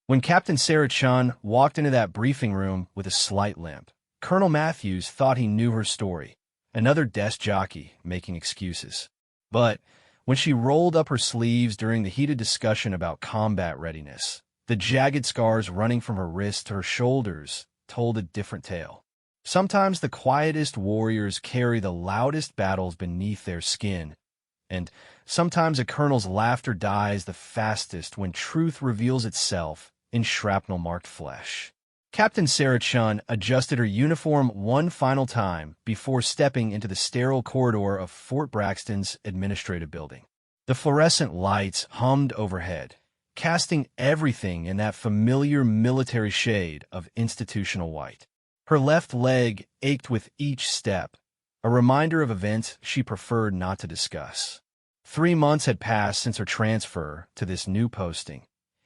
When Captain Sarah Chun walked into that briefing room with a slight limp, Colonel Matthews thought he knew her story, another desk jockey making excuses. But when she rolled up her sleeves during the heated discussion about combat readiness, the jagged scars running from her wrists to her shoulders told a different tale. Sometimes the quietest warriors carry the loudest battles beneath their skin, and sometimes a colonel's laughter dies the fastest when truth reveals itself in shrapnel-marked flesh. Captain Sarah Chun adjusted her uniform one final time before stepping into the sterile corridor of Fort Braxton's administrative building. The fluorescent lights hummed overhead, casting everything in that familiar military shade of institutional white. Her left leg ached with each step, a reminder of events she preferred not to discuss. 3 months had passed since her transfer to this new posting,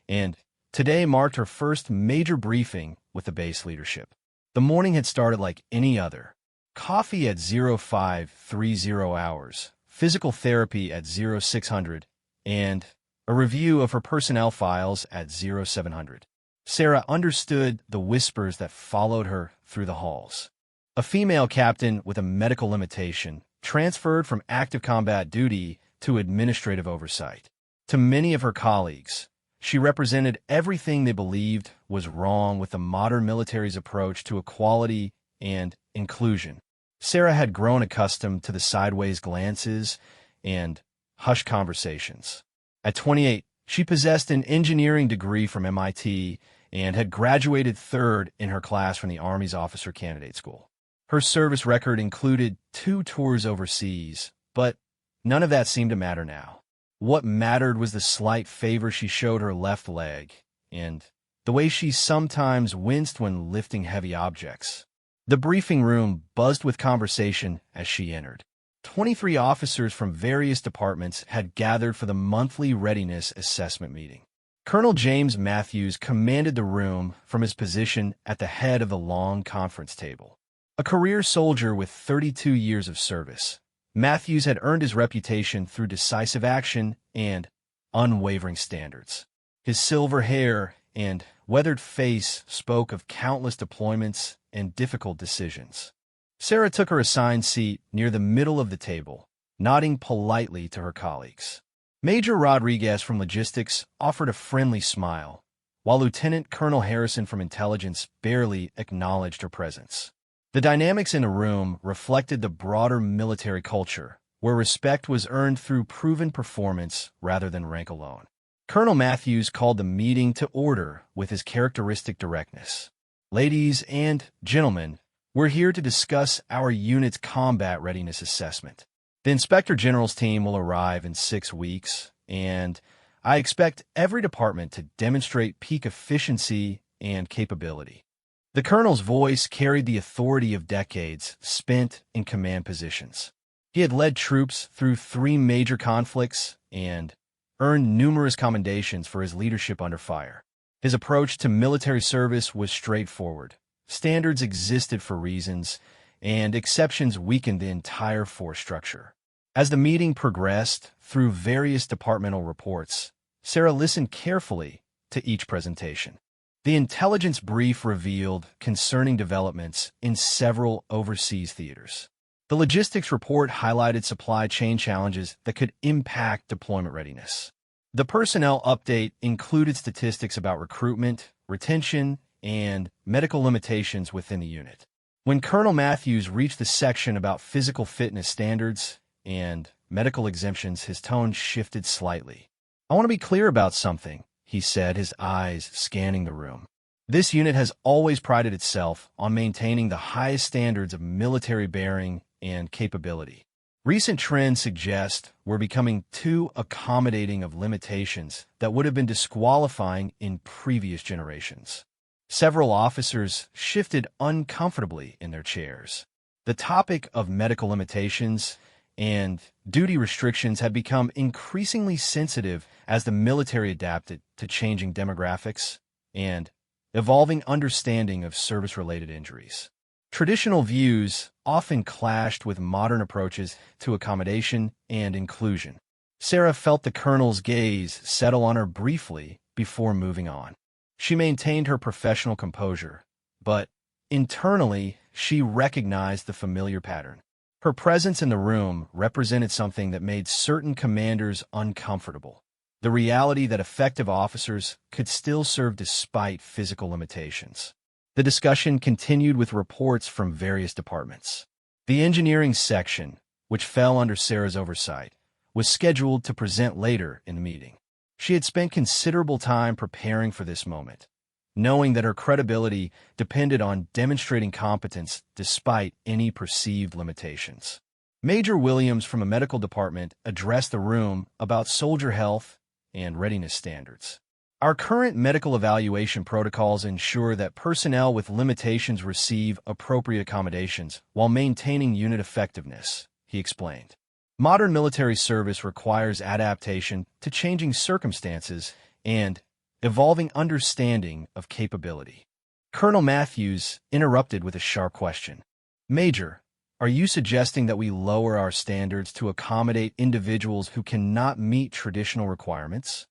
and today marked her first major briefing with the base leadership. The morning had started like any other. Coffee at 0530 hours, physical therapy at 0600, and a review of her personnel files at 0700. Sarah understood the whispers that followed her through the halls. A female captain with a medical limitation transferred from active combat duty to administrative oversight. To many of her colleagues, she represented everything they believed was wrong with the modern military's approach to equality and inclusion. Sarah had grown accustomed to the sideways glances and hushed conversations. At 28, she possessed an engineering degree from MIT and had graduated third in her class from the Army's Officer Candidate School. Her service record included 2 tours overseas, but none of that seemed to matter now. What mattered was the slight favor she showed her left leg, and the way she sometimes winced when lifting heavy objects. The briefing room buzzed with conversation as she entered. 23 officers from various departments had gathered for the monthly readiness assessment meeting. Colonel James Matthews commanded the room from his position at the head of the long conference table. A career soldier with 32 years of service, Matthews had earned his reputation through decisive action and unwavering standards. His silver hair and weathered face spoke of countless deployments and difficult decisions. Sarah took her assigned seat near the middle of the table, nodding politely to her colleagues. Major Rodriguez from Logistics offered a friendly smile, while Lieutenant Colonel Harrison from Intelligence barely acknowledged her presence. The dynamics in the room reflected the broader military culture, where respect was earned through proven performance rather than rank alone. Colonel Matthews called the meeting to order with his characteristic directness. "Ladies and gentlemen, we're here to discuss our unit's combat readiness assessment. The Inspector General's team will arrive in 6 weeks, and I expect every department to demonstrate peak efficiency and capability." The colonel's voice carried the authority of decades spent in command positions. He had led troops through 3 major conflicts and earned numerous commendations for his leadership under fire. His approach to military service was straightforward. Standards existed for reasons, and exceptions weakened the entire force structure. As the meeting progressed through various departmental reports, Sarah listened carefully to each presentation. The intelligence brief revealed concerning developments in several overseas theaters. The logistics report highlighted supply chain challenges that could impact deployment readiness. The personnel update included statistics about recruitment, retention, and medical limitations within the unit. When Colonel Matthews reached the section about physical fitness standards and medical exemptions, his tone shifted slightly. "I want to be clear about something," he said, his eyes scanning the room. "This unit has always prided itself on maintaining the highest standards of military bearing and capability. Recent trends suggest we're becoming too accommodating of limitations that would have been disqualifying in previous generations." Several officers shifted uncomfortably in their chairs. The topic of medical limitations and duty restrictions had become increasingly sensitive as the military adapted to changing demographics and evolving understanding of service-related injuries. Traditional views often clashed with modern approaches to accommodation and inclusion. Sarah felt the colonel's gaze settle on her briefly before moving on. She maintained her professional composure, but internally, she recognized the familiar pattern. Her presence in the room represented something that made certain commanders uncomfortable: the reality that effective officers could still serve despite physical limitations. The discussion continued with reports from various departments. The engineering section, which fell under Sarah's oversight, was scheduled to present later in the meeting. She had spent considerable time preparing for this moment, knowing that her credibility depended on demonstrating competence despite any perceived limitations. Major Williams from a medical department addressed the room about soldier health and readiness standards. Our current medical evaluation protocols ensure that personnel with limitations receive appropriate accommodations while maintaining unit effectiveness, he explained. Modern military service requires adaptation to changing circumstances and evolving understanding of capability. Colonel Matthews interrupted with a sharp question. Major, are you suggesting that we lower our standards to accommodate individuals who cannot meet traditional requirements?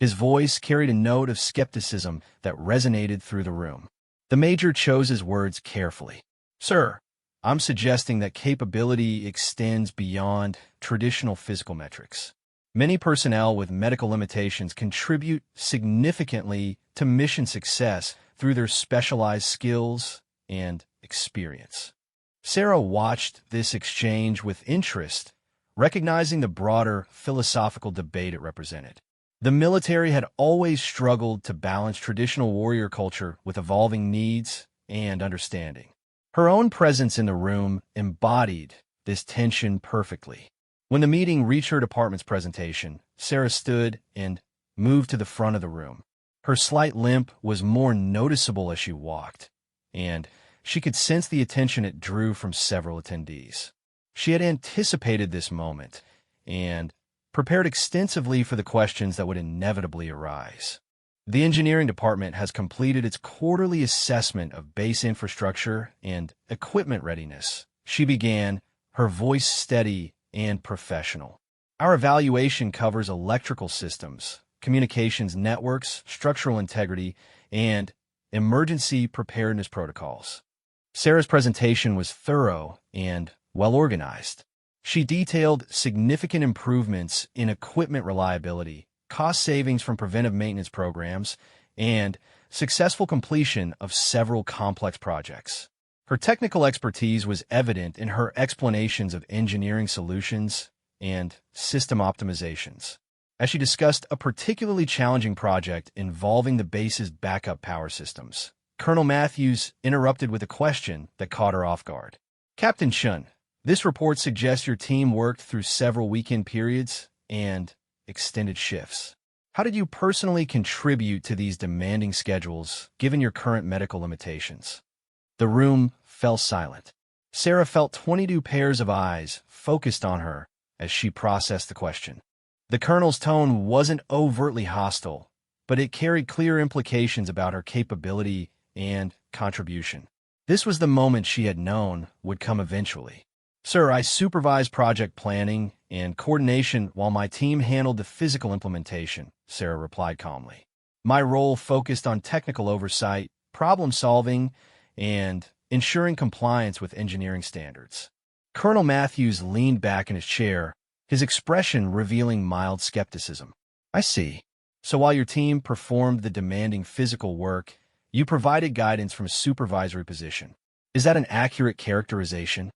His voice carried a note of skepticism that resonated through the room. The major chose his words carefully. Sir, I'm suggesting that capability extends beyond traditional physical metrics. Many personnel with medical limitations contribute significantly to mission success through their specialized skills and experience. Sarah watched this exchange with interest, recognizing the broader philosophical debate it represented. The military had always struggled to balance traditional warrior culture with evolving needs and understanding. Her own presence in the room embodied this tension perfectly. When the meeting reached her department's presentation, Sarah stood and moved to the front of the room. Her slight limp was more noticeable as she walked, and she could sense the attention it drew from several attendees. She had anticipated this moment and prepared extensively for the questions that would inevitably arise. The engineering department has completed its quarterly assessment of base infrastructure and equipment readiness. She began, her voice steady and professional. Our evaluation covers electrical systems, communications networks, structural integrity, and emergency preparedness protocols. Sarah's presentation was thorough and well-organized. She detailed significant improvements in equipment reliability, cost savings from preventive maintenance programs, and successful completion of several complex projects. Her technical expertise was evident in her explanations of engineering solutions and system optimizations. As she discussed a particularly challenging project involving the base's backup power systems, Colonel Matthews interrupted with a question that caught her off guard. Captain Chun, this report suggests your team worked through several weekend periods and extended shifts. How did you personally contribute to these demanding schedules, given your current medical limitations? The room fell silent. Sarah felt 22 pairs of eyes focused on her as she processed the question. The colonel's tone wasn't overtly hostile, but it carried clear implications about her capability and contribution. This was the moment she had known would come eventually. Sir, I supervised project planning and coordination while my team handled the physical implementation, Sarah replied calmly. My role focused on technical oversight, problem solving, and ensuring compliance with engineering standards. Colonel Matthews leaned back in his chair, his expression revealing mild skepticism. I see. So while your team performed the demanding physical work, you provided guidance from a supervisory position. Is that an accurate characterization?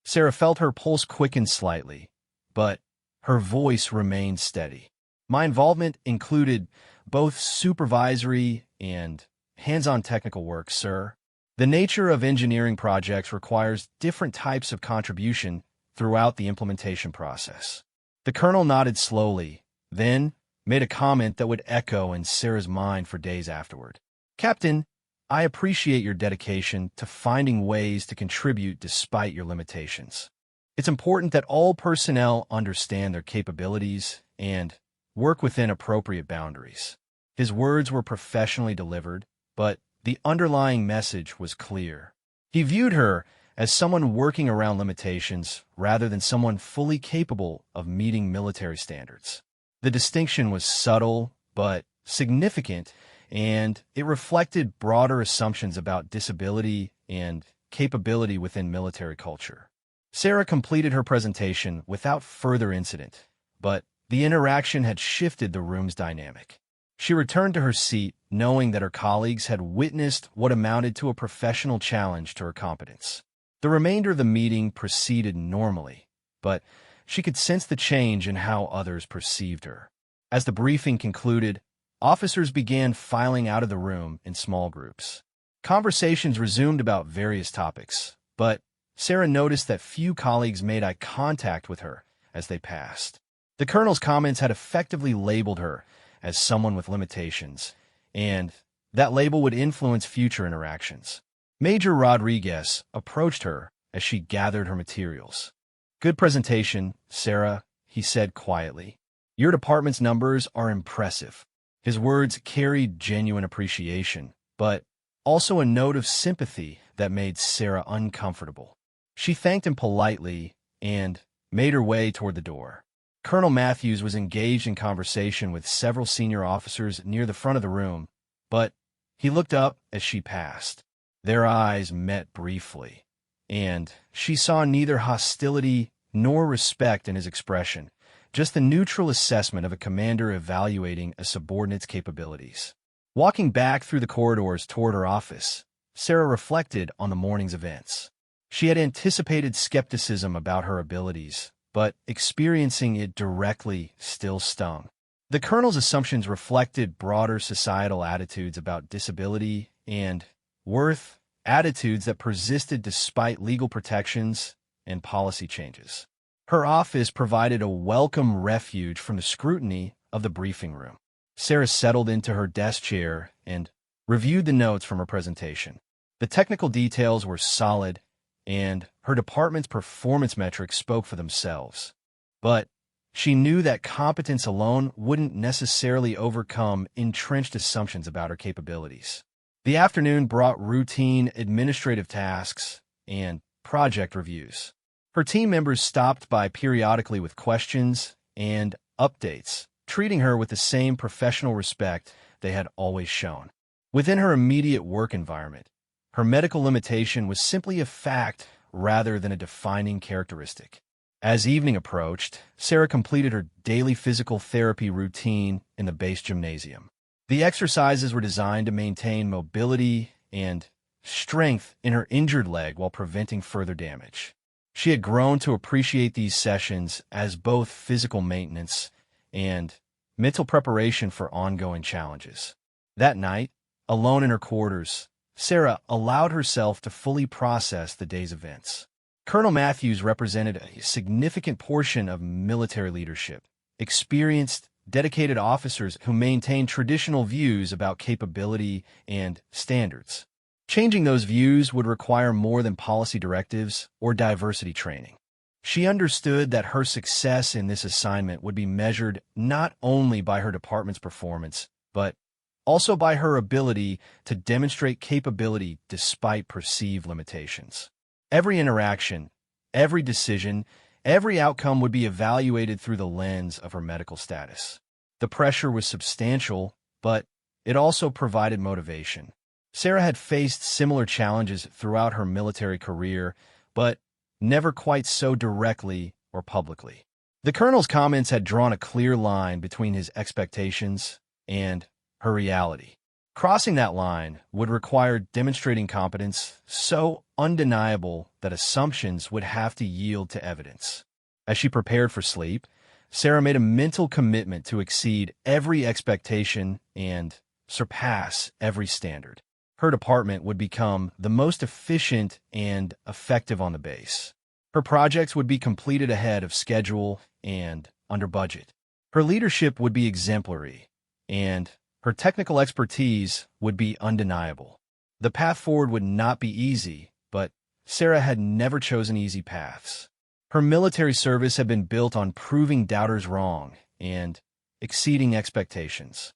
Sarah felt her pulse quicken slightly, but her voice remained steady. My involvement included both supervisory and hands-on technical work, sir. The nature of engineering projects requires different types of contribution throughout the implementation process. The colonel nodded slowly, then made a comment that would echo in Sarah's mind for days afterward. Captain, I appreciate your dedication to finding ways to contribute despite your limitations. It's important that all personnel understand their capabilities and work within appropriate boundaries. His words were professionally delivered, but the underlying message was clear. He viewed her as someone working around limitations rather than someone fully capable of meeting military standards. The distinction was subtle but significant and it reflected broader assumptions about disability and capability within military culture. Sarah completed her presentation without further incident, but the interaction had shifted the room's dynamic. She returned to her seat, knowing that her colleagues had witnessed what amounted to a professional challenge to her competence. The remainder of the meeting proceeded normally, but she could sense the change in how others perceived her. As the briefing concluded, officers began filing out of the room in small groups. Conversations resumed about various topics, but Sarah noticed that few colleagues made eye contact with her as they passed. The colonel's comments had effectively labeled her as someone with limitations, and that label would influence future interactions. Major Rodriguez approached her as she gathered her materials. "Good presentation, Sarah," he said quietly. "Your department's numbers are impressive." His words carried genuine appreciation, but also a note of sympathy that made Sarah uncomfortable. She thanked him politely and made her way toward the door. Colonel Matthews was engaged in conversation with several senior officers near the front of the room, but he looked up as she passed. Their eyes met briefly, and she saw neither hostility nor respect in his expression, just the neutral assessment of a commander evaluating a subordinate's capabilities. Walking back through the corridors toward her office, Sarah reflected on the morning's events. She had anticipated skepticism about her abilities, but experiencing it directly still stung. The colonel's assumptions reflected broader societal attitudes about disability and worth, attitudes that persisted despite legal protections and policy changes. Her office provided a welcome refuge from the scrutiny of the briefing room. Sarah settled into her desk chair and reviewed the notes from her presentation. The technical details were solid, and her department's performance metrics spoke for themselves. But she knew that competence alone wouldn't necessarily overcome entrenched assumptions about her capabilities. The afternoon brought routine administrative tasks and project reviews. Her team members stopped by periodically with questions and updates, treating her with the same professional respect they had always shown. Within her immediate work environment, her medical limitation was simply a fact rather than a defining characteristic. As evening approached, Sarah completed her daily physical therapy routine in the base gymnasium. The exercises were designed to maintain mobility and strength in her injured leg while preventing further damage. She had grown to appreciate these sessions as both physical maintenance and mental preparation for ongoing challenges. That night, alone in her quarters, Sarah allowed herself to fully process the day's events. Colonel Matthews represented a significant portion of military leadership, experienced, dedicated officers who maintained traditional views about capability and standards. Changing those views would require more than policy directives or diversity training. She understood that her success in this assignment would be measured not only by her department's performance, but also by her ability to demonstrate capability despite perceived limitations. Every interaction, every decision, every outcome would be evaluated through the lens of her medical status. The pressure was substantial, but it also provided motivation. Sarah had faced similar challenges throughout her military career, but never quite so directly or publicly. The colonel's comments had drawn a clear line between his expectations and her reality. Crossing that line would require demonstrating competence so undeniable that assumptions would have to yield to evidence. As she prepared for sleep, Sarah made a mental commitment to exceed every expectation and surpass every standard. Her department would become the most efficient and effective on the base. Her projects would be completed ahead of schedule and under budget. Her leadership would be exemplary, and her technical expertise would be undeniable. The path forward would not be easy, but Sarah had never chosen easy paths. Her military service had been built on proving doubters wrong and exceeding expectations.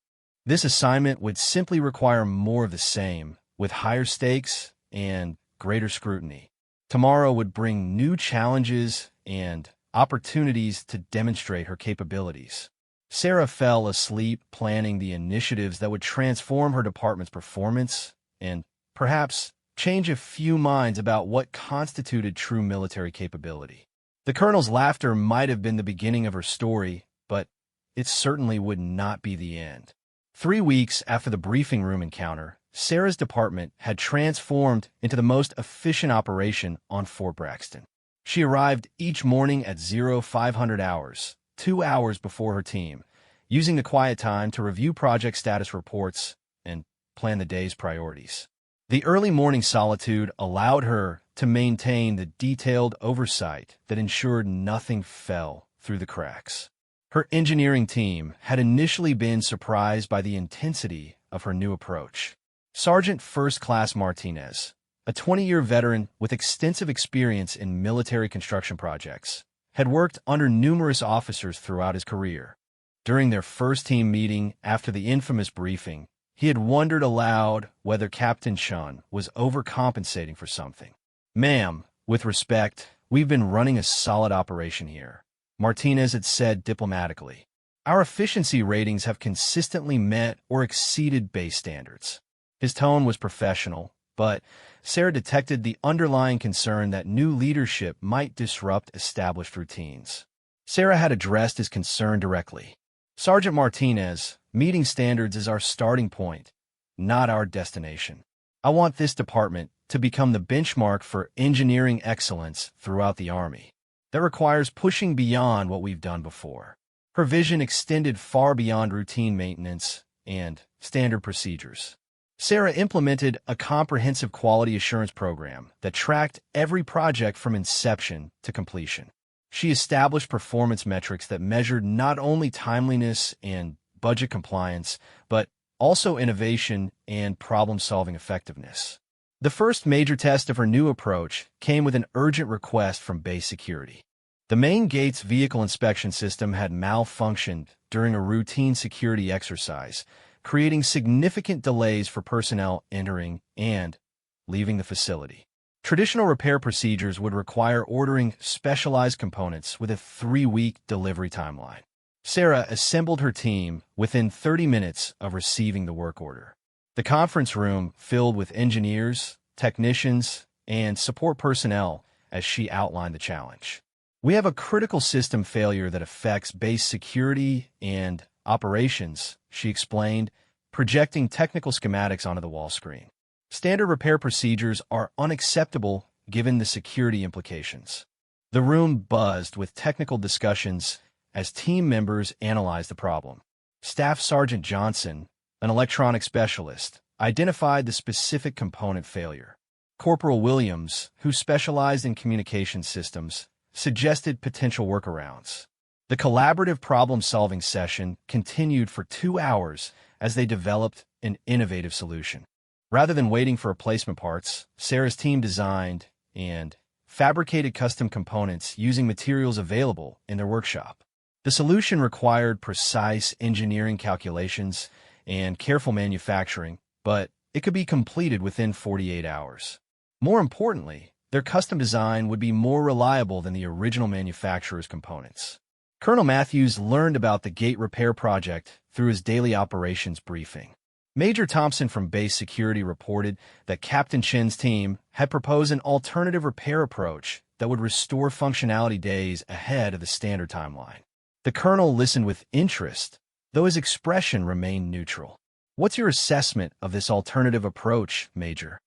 This assignment would simply require more of the same, with higher stakes and greater scrutiny. Tomorrow would bring new challenges and opportunities to demonstrate her capabilities. Sarah fell asleep planning the initiatives that would transform her department's performance and, perhaps, change a few minds about what constituted true military capability. The colonel's laughter might have been the beginning of her story, but it certainly would not be the end. 3 weeks after the briefing room encounter, Sarah's department had transformed into the most efficient operation on Fort Braxton. She arrived each morning at 0500 hours, 2 hours before her team, using the quiet time to review project status reports and plan the day's priorities. The early morning solitude allowed her to maintain the detailed oversight that ensured nothing fell through the cracks. Her engineering team had initially been surprised by the intensity of her new approach. Sergeant First Class Martinez, a 20-year veteran with extensive experience in military construction projects, had worked under numerous officers throughout his career. During their first team meeting after the infamous briefing, he had wondered aloud whether Captain Chun was overcompensating for something. "Ma'am, with respect, we've been running a solid operation here," Martinez had said diplomatically. "Our efficiency ratings have consistently met or exceeded base standards." His tone was professional, but Sarah detected the underlying concern that new leadership might disrupt established routines. Sarah had addressed his concern directly. "Sergeant Martinez, meeting standards is our starting point, not our destination. I want this department to become the benchmark for engineering excellence throughout the Army. That requires pushing beyond what we've done before." Her vision extended far beyond routine maintenance and standard procedures. Sarah implemented a comprehensive quality assurance program that tracked every project from inception to completion. She established performance metrics that measured not only timeliness and budget compliance, but also innovation and problem-solving effectiveness. The first major test of her new approach came with an urgent request from base security. The main gate's vehicle inspection system had malfunctioned during a routine security exercise, creating significant delays for personnel entering and leaving the facility. Traditional repair procedures would require ordering specialized components with a 3-week delivery timeline. Sarah assembled her team within 30 minutes of receiving the work order. The conference room filled with engineers, technicians, and support personnel as she outlined the challenge. "We have a critical system failure that affects base security and operations," she explained, projecting technical schematics onto the wall screen. "Standard repair procedures are unacceptable given the security implications." The room buzzed with technical discussions as team members analyzed the problem. Staff Sergeant Johnson, an electronics specialist, identified the specific component failure. Corporal Williams, who specialized in communication systems, suggested potential workarounds. The collaborative problem-solving session continued for 2 hours as they developed an innovative solution. Rather than waiting for replacement parts, Sarah's team designed and fabricated custom components using materials available in their workshop. The solution required precise engineering calculations and careful manufacturing, but it could be completed within 48 hours. More importantly, their custom design would be more reliable than the original manufacturer's components. Colonel Matthews learned about the gate repair project through his daily operations briefing. Major Thompson from Base Security reported that Captain Chin's team had proposed an alternative repair approach that would restore functionality days ahead of the standard timeline. The colonel listened with interest, though his expression remained neutral. "What's your assessment of this alternative approach, Major?"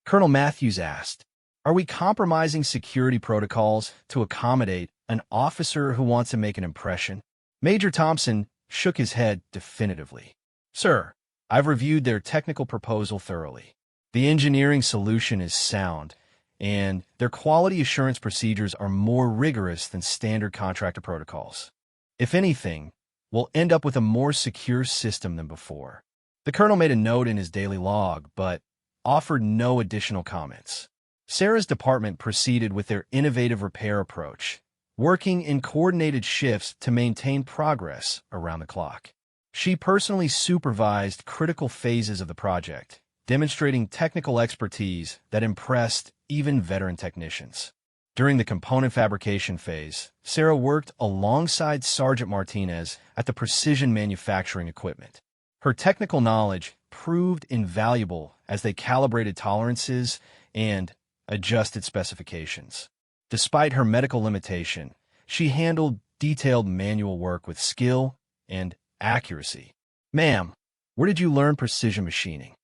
Colonel Matthews asked. "Are we compromising security protocols to accommodate an officer who wants to make an impression?" Major Thompson shook his head definitively. "Sir, I've reviewed their technical proposal thoroughly. The engineering solution is sound, and their quality assurance procedures are more rigorous than standard contractor protocols. If anything, we'll end up with a more secure system than before." The colonel made a note in his daily log, but offered no additional comments. Sarah's department proceeded with their innovative repair approach, working in coordinated shifts to maintain progress around the clock. She personally supervised critical phases of the project, demonstrating technical expertise that impressed even veteran technicians. During the component fabrication phase, Sarah worked alongside Sergeant Martinez at the precision manufacturing equipment. Her technical knowledge proved invaluable as they calibrated tolerances and adjusted specifications. Despite her medical limitation, she handled detailed manual work with skill and accuracy. "Ma'am, where did you learn precision machining?"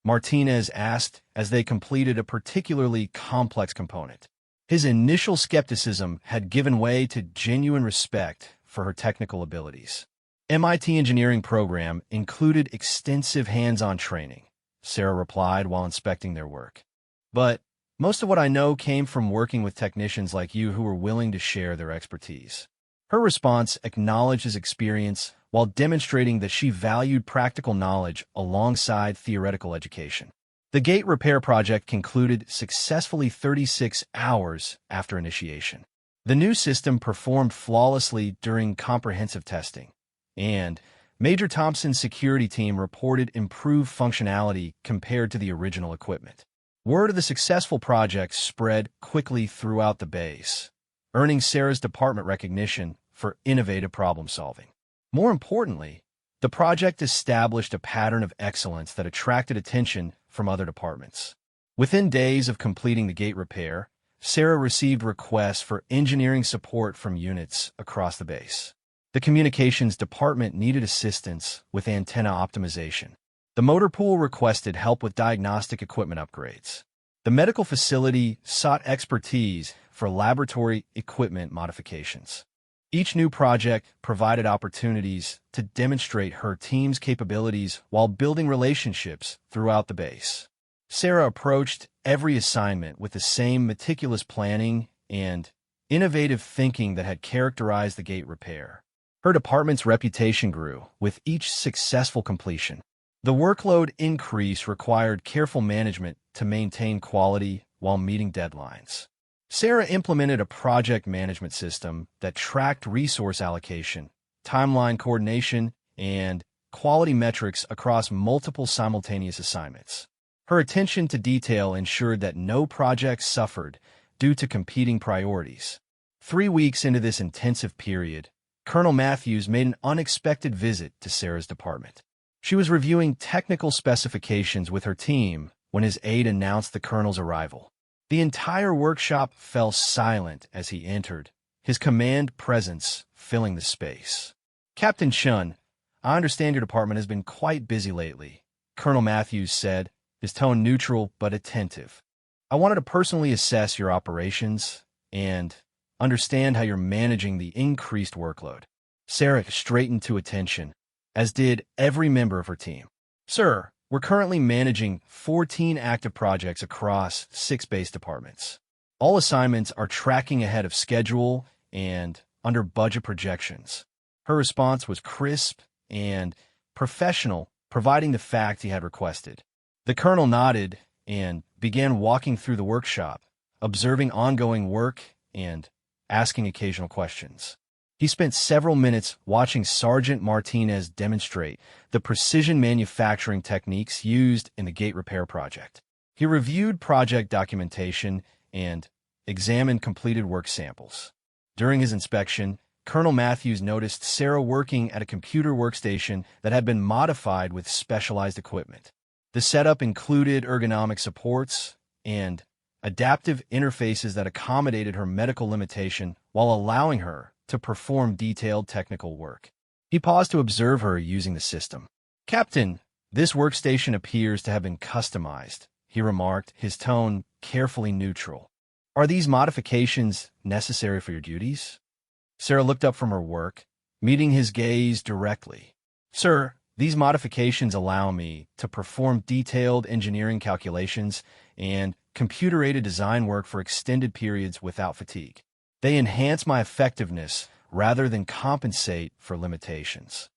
Martinez asked as they completed a particularly complex component. His initial skepticism had given way to genuine respect for her technical abilities. "MIT engineering program included extensive hands-on training," Sarah replied while inspecting their work. "But most of what I know came from working with technicians like you who were willing to share their expertise." Her response acknowledged his experience while demonstrating that she valued practical knowledge alongside theoretical education. The gate repair project concluded successfully 36 hours after initiation. The new system performed flawlessly during comprehensive testing, and Major Thompson's security team reported improved functionality compared to the original equipment. Word of the successful project spread quickly throughout the base, earning Sarah's department recognition for innovative problem-solving. More importantly, the project established a pattern of excellence that attracted attention from other departments. Within days of completing the gate repair, Sarah received requests for engineering support from units across the base. The communications department needed assistance with antenna optimization. The motor pool requested help with diagnostic equipment upgrades. The medical facility sought expertise for laboratory equipment modifications. Each new project provided opportunities to demonstrate her team's capabilities while building relationships throughout the base. Sarah approached every assignment with the same meticulous planning and innovative thinking that had characterized the gate repair. Her department's reputation grew with each successful completion. The workload increase required careful management to maintain quality while meeting deadlines. Sarah implemented a project management system that tracked resource allocation, timeline coordination, and quality metrics across multiple simultaneous assignments. Her attention to detail ensured that no project suffered due to competing priorities. 3 weeks into this intensive period, Colonel Matthews made an unexpected visit to Sarah's department. She was reviewing technical specifications with her team when his aide announced the colonel's arrival. The entire workshop fell silent as he entered, his command presence filling the space. "Captain Shun, I understand your department has been quite busy lately," Colonel Matthews said, his tone neutral but attentive. "I wanted to personally assess your operations and understand how you're managing the increased workload." Sarah straightened to attention, as did every member of her team. "Sir, we're currently managing 14 active projects across 6 base departments. All assignments are tracking ahead of schedule and under budget projections." Her response was crisp and professional, providing the fact he had requested. The colonel nodded and began walking through the workshop, observing ongoing work and asking occasional questions. He spent several minutes watching Sergeant Martinez demonstrate the precision manufacturing techniques used in the gate repair project. He reviewed project documentation and examined completed work samples. During his inspection, Colonel Matthews noticed Sarah working at a computer workstation that had been modified with specialized equipment. The setup included ergonomic supports and adaptive interfaces that accommodated her medical limitation while allowing her to perform detailed technical work. He paused to observe her using the system. "Captain, this workstation appears to have been customized," he remarked, his tone carefully neutral. "Are these modifications necessary for your duties?" Sarah looked up from her work, meeting his gaze directly. "Sir, these modifications allow me to perform detailed engineering calculations and computer-aided design work for extended periods without fatigue. They enhance my effectiveness rather than compensate for limitations."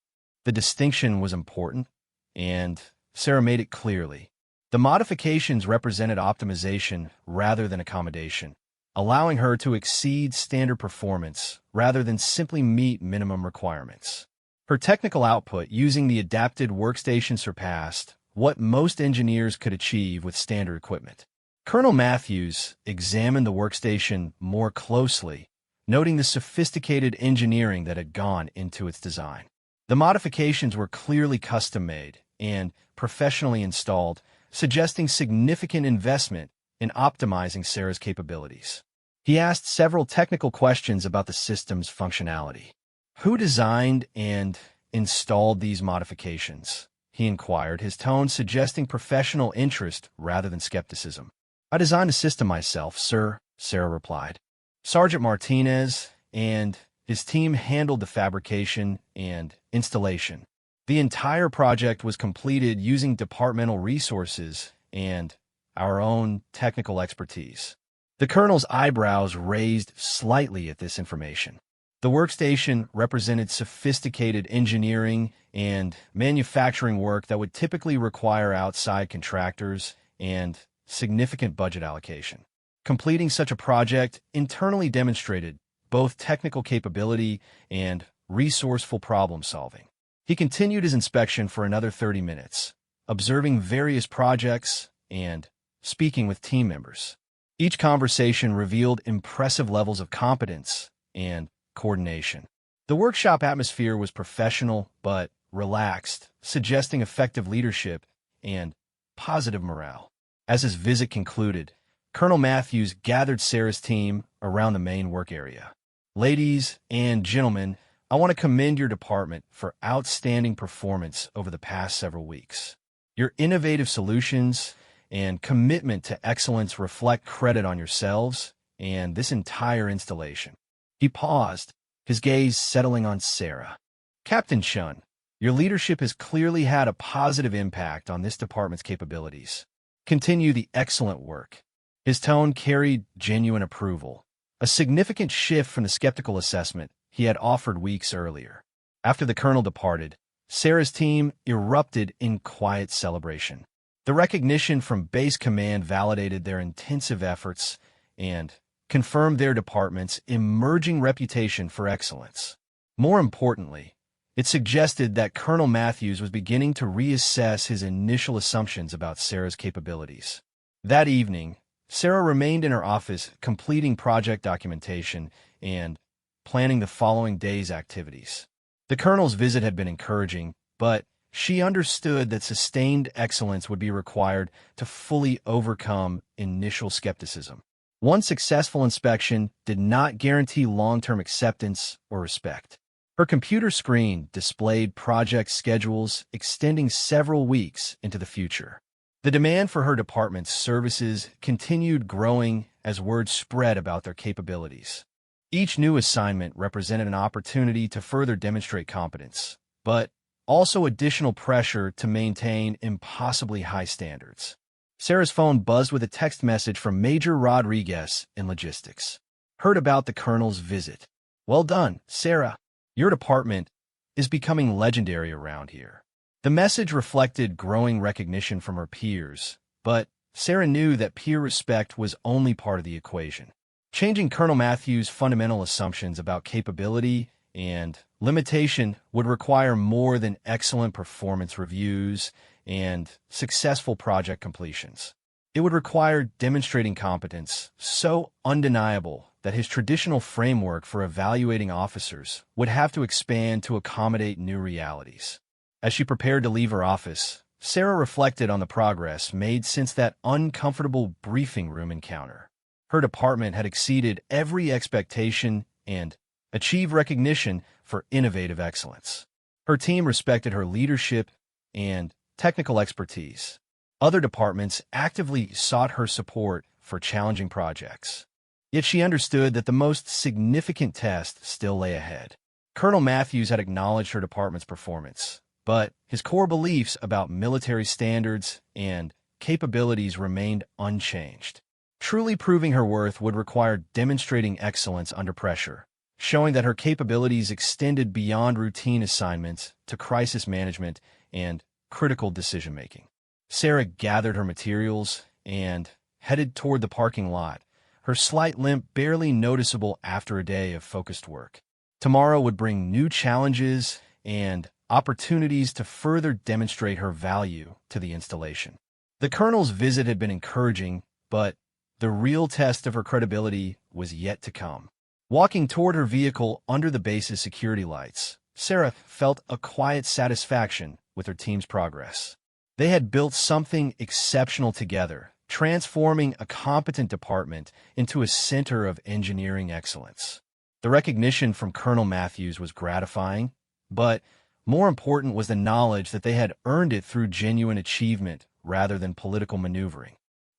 The distinction was important, and Sarah made it clearly. The modifications represented optimization rather than accommodation, allowing her to exceed standard performance rather than simply meet minimum requirements. Her technical output using the adapted workstation surpassed what most engineers could achieve with standard equipment. Colonel Matthews examined the workstation more closely, noting the sophisticated engineering that had gone into its design. The modifications were clearly custom-made and professionally installed, suggesting significant investment in optimizing Sarah's capabilities. He asked several technical questions about the system's functionality. Who designed and installed these modifications? He inquired, his tone suggesting professional interest rather than skepticism. I designed the system myself, sir, Sarah replied. Sergeant Martinez and his team handled the fabrication and installation. The entire project was completed using departmental resources and our own technical expertise. The colonel's eyebrows raised slightly at this information. The workstation represented sophisticated engineering and manufacturing work that would typically require outside contractors and significant budget allocation. Completing such a project internally demonstrated both technical capability and resourceful problem-solving. He continued his inspection for another 30 minutes, observing various projects and speaking with team members. Each conversation revealed impressive levels of competence and coordination. The workshop atmosphere was professional but relaxed, suggesting effective leadership and positive morale. As his visit concluded, Colonel Matthews gathered Sarah's team around the main work area. Ladies and gentlemen, I want to commend your department for outstanding performance over the past several weeks. Your innovative solutions and commitment to excellence reflect credit on yourselves and this entire installation. He paused, his gaze settling on Sarah. Captain Chun, your leadership has clearly had a positive impact on this department's capabilities. Continue the excellent work. His tone carried genuine approval, a significant shift from the skeptical assessment he had offered weeks earlier. After the colonel departed, Sarah's team erupted in quiet celebration. The recognition from base command validated their intensive efforts and confirmed their department's emerging reputation for excellence. More importantly, it suggested that Colonel Matthews was beginning to reassess his initial assumptions about Sarah's capabilities. That evening, Sarah remained in her office completing project documentation and planning the following day's activities. The colonel's visit had been encouraging, but she understood that sustained excellence would be required to fully overcome initial skepticism. One successful inspection did not guarantee long-term acceptance or respect. Her computer screen displayed project schedules extending several weeks into the future. The demand for her department's services continued growing as word spread about their capabilities. Each new assignment represented an opportunity to further demonstrate competence, but also additional pressure to maintain impossibly high standards. Sarah's phone buzzed with a text message from Major Rodriguez in logistics. Heard about the colonel's visit. Well done, Sarah. Your department is becoming legendary around here. The message reflected growing recognition from her peers, but Sarah knew that peer respect was only part of the equation. Changing Colonel Matthews' fundamental assumptions about capability and limitation would require more than excellent performance reviews and successful project completions. It would require demonstrating competence so undeniable that his traditional framework for evaluating officers would have to expand to accommodate new realities. As she prepared to leave her office, Sarah reflected on the progress made since that uncomfortable briefing room encounter. Her department had exceeded every expectation and achieved recognition for innovative excellence. Her team respected her leadership and technical expertise. Other departments actively sought her support for challenging projects. Yet she understood that the most significant test still lay ahead. Colonel Matthews had acknowledged her department's performance, but his core beliefs about military standards and capabilities remained unchanged. Truly proving her worth would require demonstrating excellence under pressure, showing that her capabilities extended beyond routine assignments to crisis management and critical decision-making. Sarah gathered her materials and headed toward the parking lot, her slight limp barely noticeable after a day of focused work. Tomorrow would bring new challenges and opportunities to further demonstrate her value to the installation. The colonel's visit had been encouraging, but the real test of her credibility was yet to come. Walking toward her vehicle under the base's security lights, Sarah felt a quiet satisfaction with her team's progress. They had built something exceptional together, transforming a competent department into a center of engineering excellence. The recognition from Colonel Matthews was gratifying, but more important was the knowledge that they had earned it through genuine achievement rather than political maneuvering.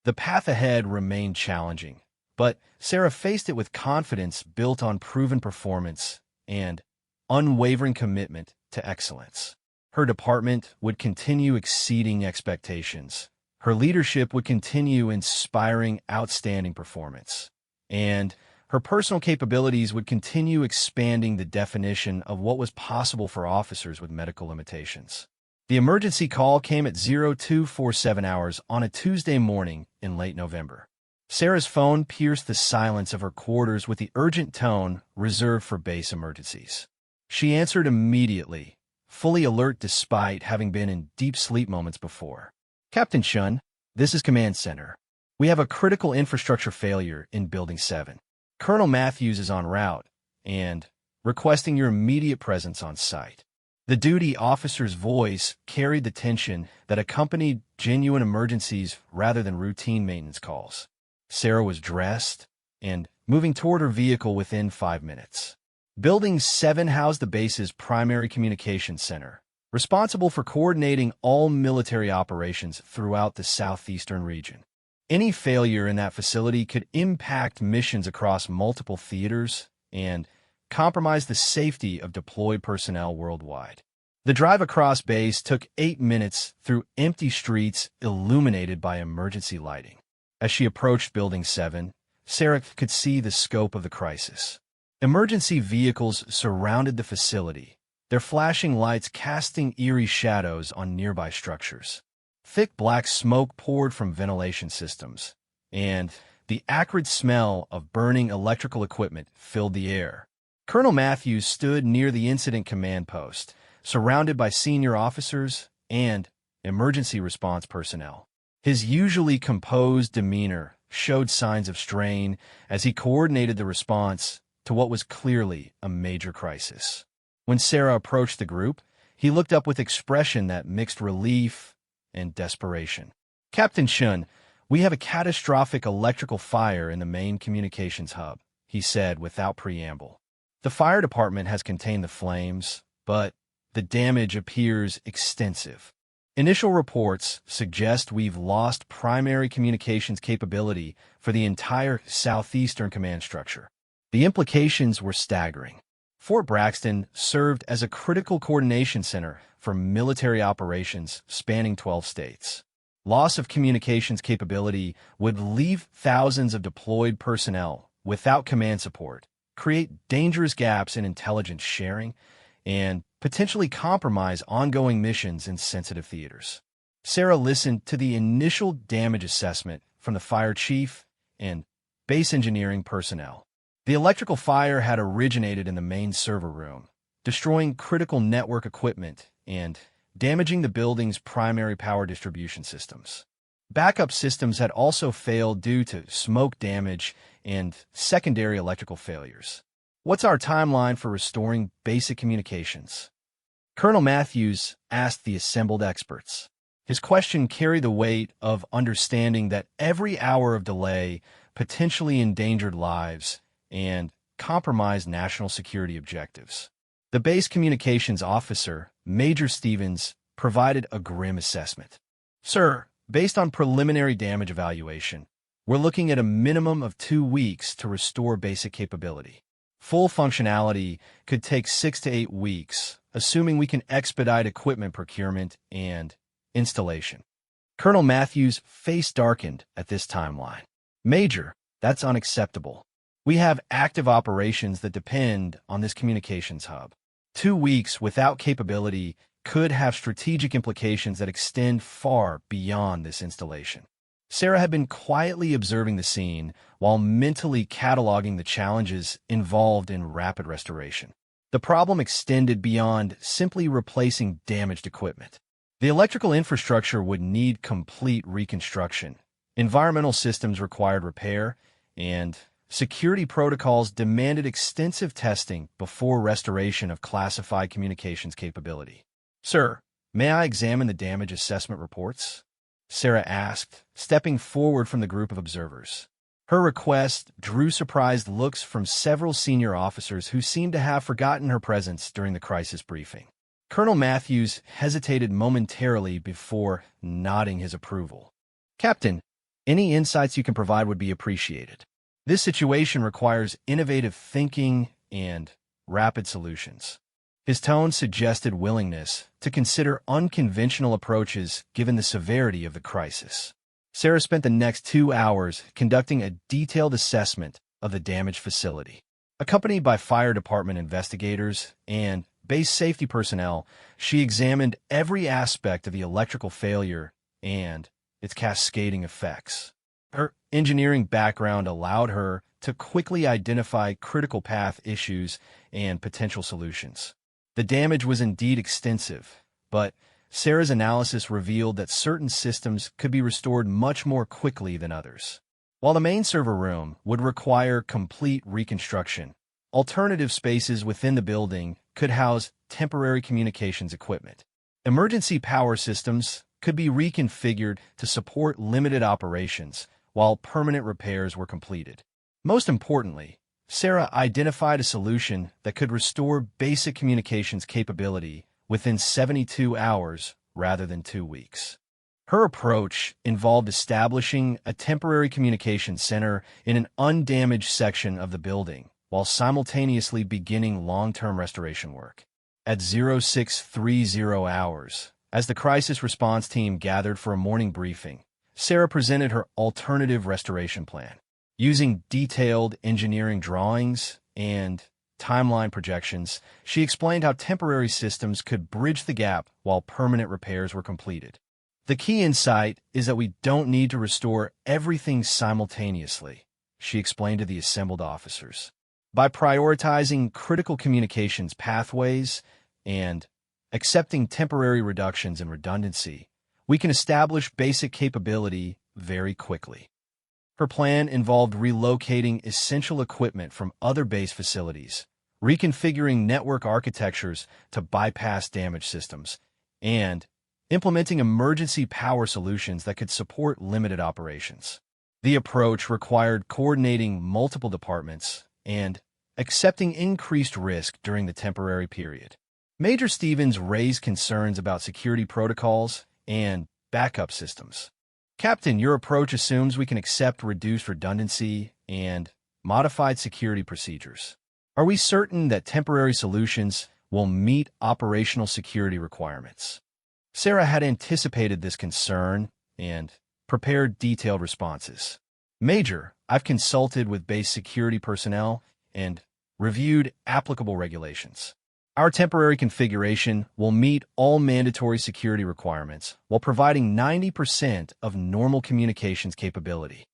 The path ahead remained challenging, but Sarah faced it with confidence built on proven performance and unwavering commitment to excellence. Her department would continue exceeding expectations. Her leadership would continue inspiring outstanding performance. And her personal capabilities would continue expanding the definition of what was possible for officers with medical limitations. The emergency call came at 0247 hours on a Tuesday morning in late November. Sarah's phone pierced the silence of her quarters with the urgent tone reserved for base emergencies. She answered immediately, fully alert despite having been in deep sleep moments before. Captain Shun, this is Command Center. We have a critical infrastructure failure in Building 7. Colonel Matthews is en route and requesting your immediate presence on site. The duty officer's voice carried the tension that accompanied genuine emergencies rather than routine maintenance calls. Sarah was dressed and moving toward her vehicle within 5 minutes. Building 7 housed the base's primary communications center, responsible for coordinating all military operations throughout the southeastern region. Any failure in that facility could impact missions across multiple theaters and compromise the safety of deployed personnel worldwide. The drive across base took 8 minutes through empty streets illuminated by emergency lighting. As she approached Building 7, Sarah could see the scope of the crisis. Emergency vehicles surrounded the facility, their flashing lights casting eerie shadows on nearby structures. Thick black smoke poured from ventilation systems, and the acrid smell of burning electrical equipment filled the air. Colonel Matthews stood near the incident command post, surrounded by senior officers and emergency response personnel. His usually composed demeanor showed signs of strain as he coordinated the response to what was clearly a major crisis. When Sarah approached the group, he looked up with expression that mixed relief and desperation. Captain Shun, we have a catastrophic electrical fire in the main communications hub, he said without preamble. The fire department has contained the flames, but the damage appears extensive. Initial reports suggest we've lost primary communications capability for the entire southeastern command structure. The implications were staggering. Fort Braxton served as a critical coordination center for military operations spanning 12 states. Loss of communications capability would leave thousands of deployed personnel without command support, create dangerous gaps in intelligence sharing, and potentially compromise ongoing missions in sensitive theaters. Sarah listened to the initial damage assessment from the fire chief and base engineering personnel. The electrical fire had originated in the main server room, destroying critical network equipment and damaging the building's primary power distribution systems. Backup systems had also failed due to smoke damage and secondary electrical failures. What's our timeline for restoring basic communications? Colonel Matthews asked the assembled experts. His question carried the weight of understanding that every hour of delay potentially endangered lives and compromised national security objectives. The base communications officer, Major Stevens, provided a grim assessment. Sir, based on preliminary damage evaluation, we're looking at a minimum of 2 weeks to restore basic capability. Full functionality could take 6 to 8 weeks, assuming we can expedite equipment procurement and installation. Colonel Matthews' face darkened at this timeline. Major, that's unacceptable. We have active operations that depend on this communications hub. 2 weeks without capability could have strategic implications that extend far beyond this installation. Sarah had been quietly observing the scene while mentally cataloging the challenges involved in rapid restoration. The problem extended beyond simply replacing damaged equipment. The electrical infrastructure would need complete reconstruction, Environmental systems required repair, and security protocols demanded extensive testing before restoration of classified communications capability. "Sir, may I examine the damage assessment reports?" Sarah asked, stepping forward from the group of observers. Her request drew surprised looks from several senior officers who seemed to have forgotten her presence during the crisis briefing. Colonel Matthews hesitated momentarily before nodding his approval. "Captain, any insights you can provide would be appreciated. This situation requires innovative thinking and rapid solutions." His tone suggested willingness to consider unconventional approaches given the severity of the crisis. Sarah spent the next 2 hours conducting a detailed assessment of the damaged facility. Accompanied by fire department investigators and base safety personnel, she examined every aspect of the electrical failure and its cascading effects. Her engineering background allowed her to quickly identify critical path issues and potential solutions. The damage was indeed extensive, but Sarah's analysis revealed that certain systems could be restored much more quickly than others. While the main server room would require complete reconstruction, alternative spaces within the building could house temporary communications equipment. Emergency power systems could be reconfigured to support limited operations while permanent repairs were completed. Most importantly, Sarah identified a solution that could restore basic communications capability within 72 hours rather than 2 weeks. Her approach involved establishing a temporary communications center in an undamaged section of the building while simultaneously beginning long-term restoration work. At 0630 hours, as the crisis response team gathered for a morning briefing, Sarah presented her alternative restoration plan. Using detailed engineering drawings and timeline projections, she explained how temporary systems could bridge the gap while permanent repairs were completed. "The key insight is that we don't need to restore everything simultaneously," she explained to the assembled officers. "By prioritizing critical communications pathways and accepting temporary reductions in redundancy, we can establish basic capability very quickly." Her plan involved relocating essential equipment from other base facilities, reconfiguring network architectures to bypass damaged systems, and implementing emergency power solutions that could support limited operations. The approach required coordinating multiple departments and accepting increased risk during the temporary period. Major Stevens raised concerns about security protocols and backup systems. "Captain, your approach assumes we can accept reduced redundancy and modified security procedures. Are we certain that temporary solutions will meet operational security requirements?" Sarah had anticipated this concern and prepared detailed responses. "Major, I've consulted with base security personnel and reviewed applicable regulations. Our temporary configuration will meet all mandatory security requirements while providing 90% of normal communications capability."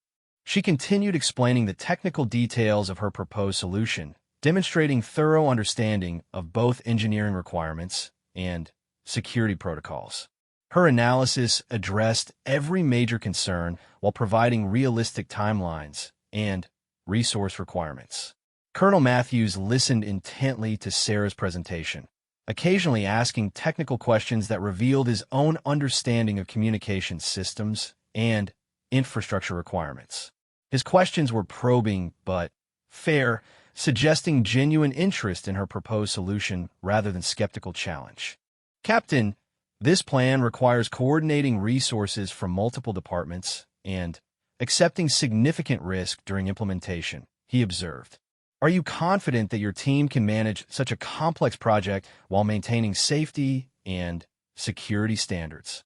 She continued explaining the technical details of her proposed solution, demonstrating thorough understanding of both engineering requirements and security protocols. Her analysis addressed every major concern while providing realistic timelines and resource requirements. Colonel Matthews listened intently to Sarah's presentation, occasionally asking technical questions that revealed his own understanding of communication systems and infrastructure requirements. His questions were probing but fair, suggesting genuine interest in her proposed solution rather than skeptical challenge. "Captain, this plan requires coordinating resources from multiple departments and accepting significant risk during implementation," he observed. "Are you confident that your team can manage such a complex project while maintaining safety and security standards?"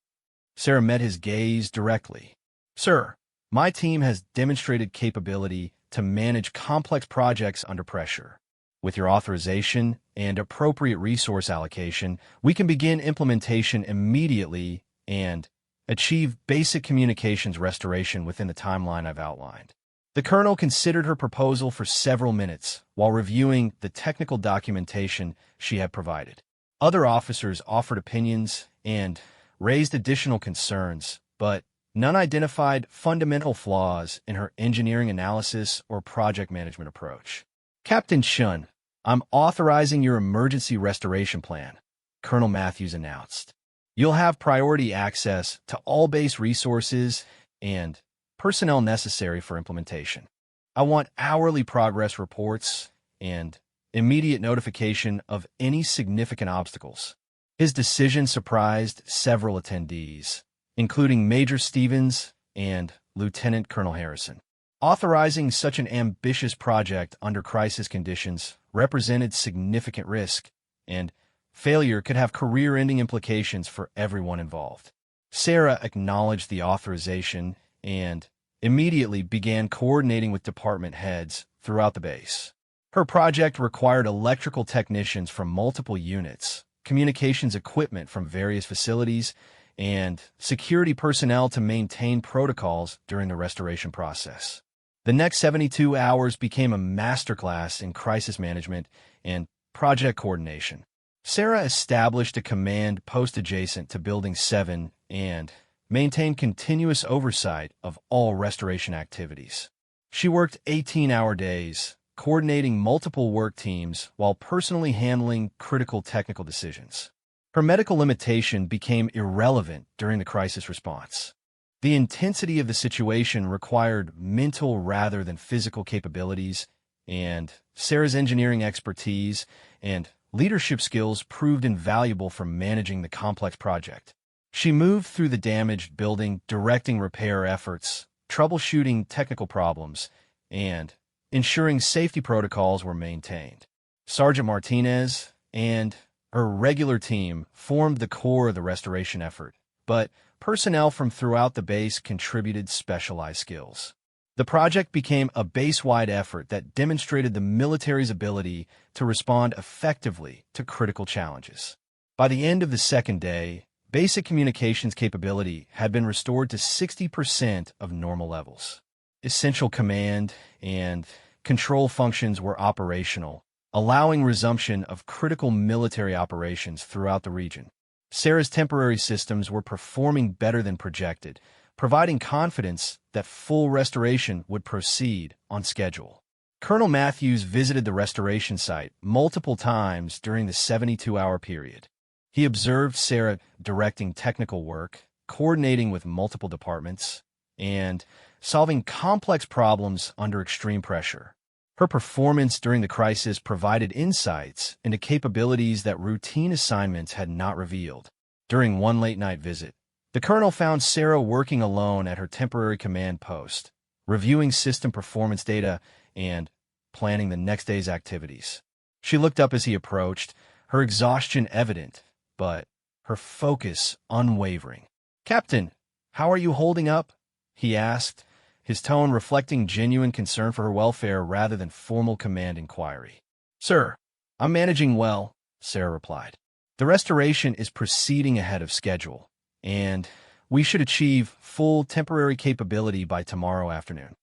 Sarah met his gaze directly. "Sir, my team has demonstrated capability to manage complex projects under pressure. With your authorization and appropriate resource allocation, we can begin implementation immediately and achieve basic communications restoration within the timeline I've outlined." The colonel considered her proposal for several minutes while reviewing the technical documentation she had provided. Other officers offered opinions and raised additional concerns, but None identified fundamental flaws in her engineering analysis or project management approach. Captain Shun, I'm authorizing your emergency restoration plan, Colonel Matthews announced. You'll have priority access to all base resources and personnel necessary for implementation. I want hourly progress reports and immediate notification of any significant obstacles. His decision surprised several attendees, including Major Stevens and Lieutenant Colonel Harrison. Authorizing such an ambitious project under crisis conditions represented significant risk, and failure could have career-ending implications for everyone involved. Sarah acknowledged the authorization and immediately began coordinating with department heads throughout the base. Her project required electrical technicians from multiple units, communications equipment from various facilities, and security personnel to maintain protocols during the restoration process. The next 72 hours became a masterclass in crisis management and project coordination. Sarah established a command post adjacent to Building 7 and maintained continuous oversight of all restoration activities. She worked 18-hour days, coordinating multiple work teams while personally handling critical technical decisions. Her medical limitation became irrelevant during the crisis response. The intensity of the situation required mental rather than physical capabilities, and Sarah's engineering expertise and leadership skills proved invaluable for managing the complex project. She moved through the damaged building, directing repair efforts, troubleshooting technical problems, and ensuring safety protocols were maintained. Sergeant Martinez and her regular team formed the core of the restoration effort, but personnel from throughout the base contributed specialized skills. The project became a base-wide effort that demonstrated the military's ability to respond effectively to critical challenges. By the end of the second day, basic communications capability had been restored to 60% of normal levels. Essential command and control functions were operational, allowing resumption of critical military operations throughout the region. Sarah's temporary systems were performing better than projected, providing confidence that full restoration would proceed on schedule. Colonel Matthews visited the restoration site multiple times during the 72-hour period. He observed Sarah directing technical work, coordinating with multiple departments, and solving complex problems under extreme pressure. Her performance during the crisis provided insights into capabilities that routine assignments had not revealed. During one late-night visit, the colonel found Sarah working alone at her temporary command post, reviewing system performance data and planning the next day's activities. She looked up as he approached, her exhaustion evident, but her focus unwavering. "Captain, how are you holding up?" he asked, his tone reflecting genuine concern for her welfare rather than formal command inquiry. "Sir, I'm managing well," Sarah replied. "The restoration is proceeding ahead of schedule, and we should achieve full temporary capability by tomorrow afternoon."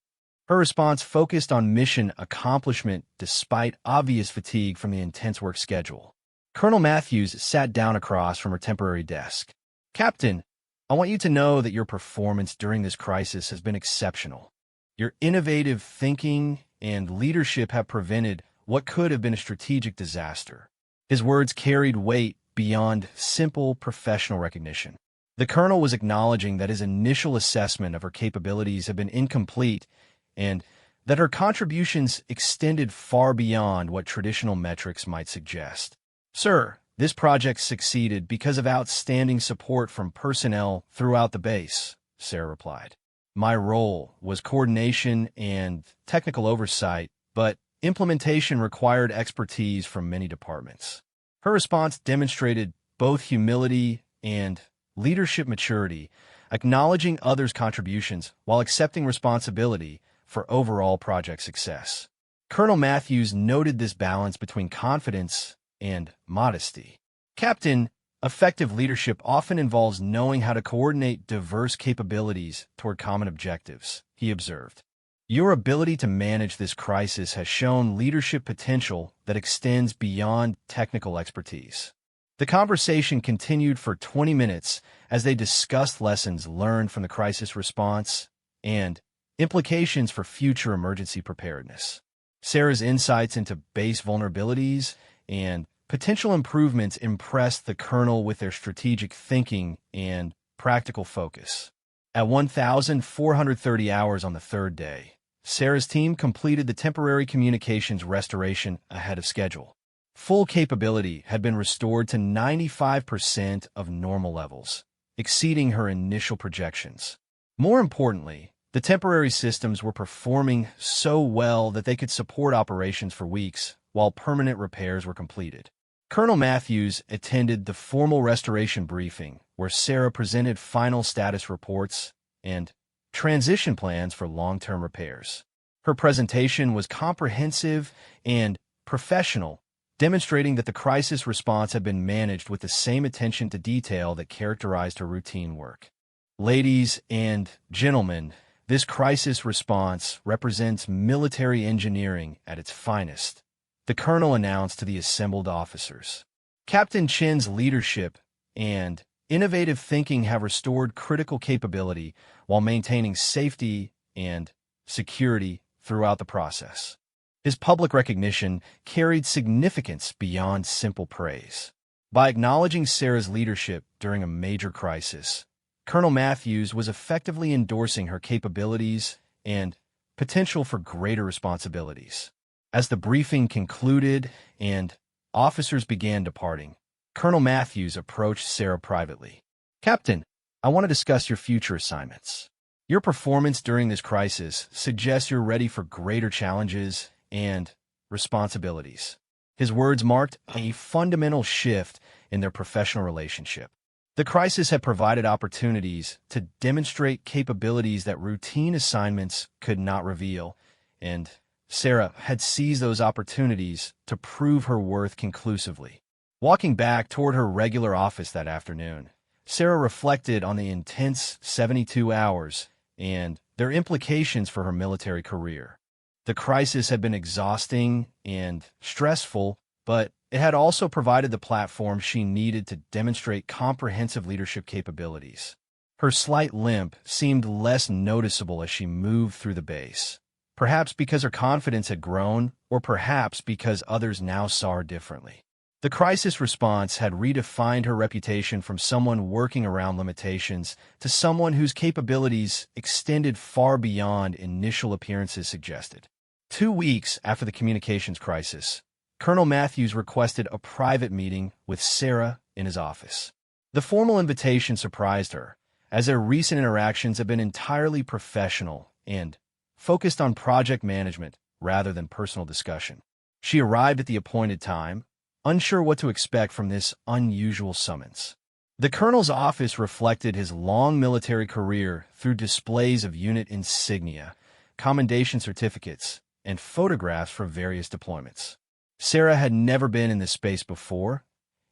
Her response focused on mission accomplishment despite obvious fatigue from the intense work schedule. Colonel Matthews sat down across from her temporary desk. "Captain, I want you to know that your performance during this crisis has been exceptional. Your innovative thinking and leadership have prevented what could have been a strategic disaster." His words carried weight beyond simple professional recognition. The colonel was acknowledging that his initial assessment of her capabilities had been incomplete and that her contributions extended far beyond what traditional metrics might suggest. "Sir, this project succeeded because of outstanding support from personnel throughout the base," Sarah replied. "My role was coordination and technical oversight, but implementation required expertise from many departments." Her response demonstrated both humility and leadership maturity, acknowledging others' contributions while accepting responsibility for overall project success. Colonel Matthews noted this balance between confidence and modesty. "Captain, effective leadership often involves knowing how to coordinate diverse capabilities toward common objectives," he observed. "Your ability to manage this crisis has shown leadership potential that extends beyond technical expertise." The conversation continued for 20 minutes as they discussed lessons learned from the crisis response and implications for future emergency preparedness. Sarah's insights into base vulnerabilities and potential improvements impressed the colonel with their strategic thinking and practical focus. At 1,430 hours on the third day, Sarah's team completed the temporary communications restoration ahead of schedule. Full capability had been restored to 95% of normal levels, exceeding her initial projections. More importantly, the temporary systems were performing so well that they could support operations for weeks while permanent repairs were completed. Colonel Matthews attended the formal restoration briefing where Sarah presented final status reports and transition plans for long-term repairs. Her presentation was comprehensive and professional, demonstrating that the crisis response had been managed with the same attention to detail that characterized her routine work. Ladies and gentlemen, this crisis response represents military engineering at its finest, the colonel announced to the assembled officers. Captain Chen's leadership and innovative thinking have restored critical capability while maintaining safety and security throughout the process. His public recognition carried significance beyond simple praise. By acknowledging Sarah's leadership during a major crisis, Colonel Matthews was effectively endorsing her capabilities and potential for greater responsibilities. As the briefing concluded and officers began departing, Colonel Matthews approached Sarah privately. "Captain, I want to discuss your future assignments. Your performance during this crisis suggests you're ready for greater challenges and responsibilities." His words marked a fundamental shift in their professional relationship. The crisis had provided opportunities to demonstrate capabilities that routine assignments could not reveal, and Sarah had seized those opportunities to prove her worth conclusively. Walking back toward her regular office that afternoon, Sarah reflected on the intense 72 hours and their implications for her military career. The crisis had been exhausting and stressful, but it had also provided the platform she needed to demonstrate comprehensive leadership capabilities. Her slight limp seemed less noticeable as she moved through the base, perhaps because her confidence had grown, or perhaps because others now saw her differently. The crisis response had redefined her reputation from someone working around limitations to someone whose capabilities extended far beyond initial appearances suggested. 2 weeks after the communications crisis, Colonel Matthews requested a private meeting with Sarah in his office. The formal invitation surprised her, as their recent interactions had been entirely professional and focused on project management rather than personal discussion. She arrived at the appointed time, unsure what to expect from this unusual summons. The colonel's office reflected his long military career through displays of unit insignia, commendation certificates, and photographs from various deployments. Sarah had never been in this space before,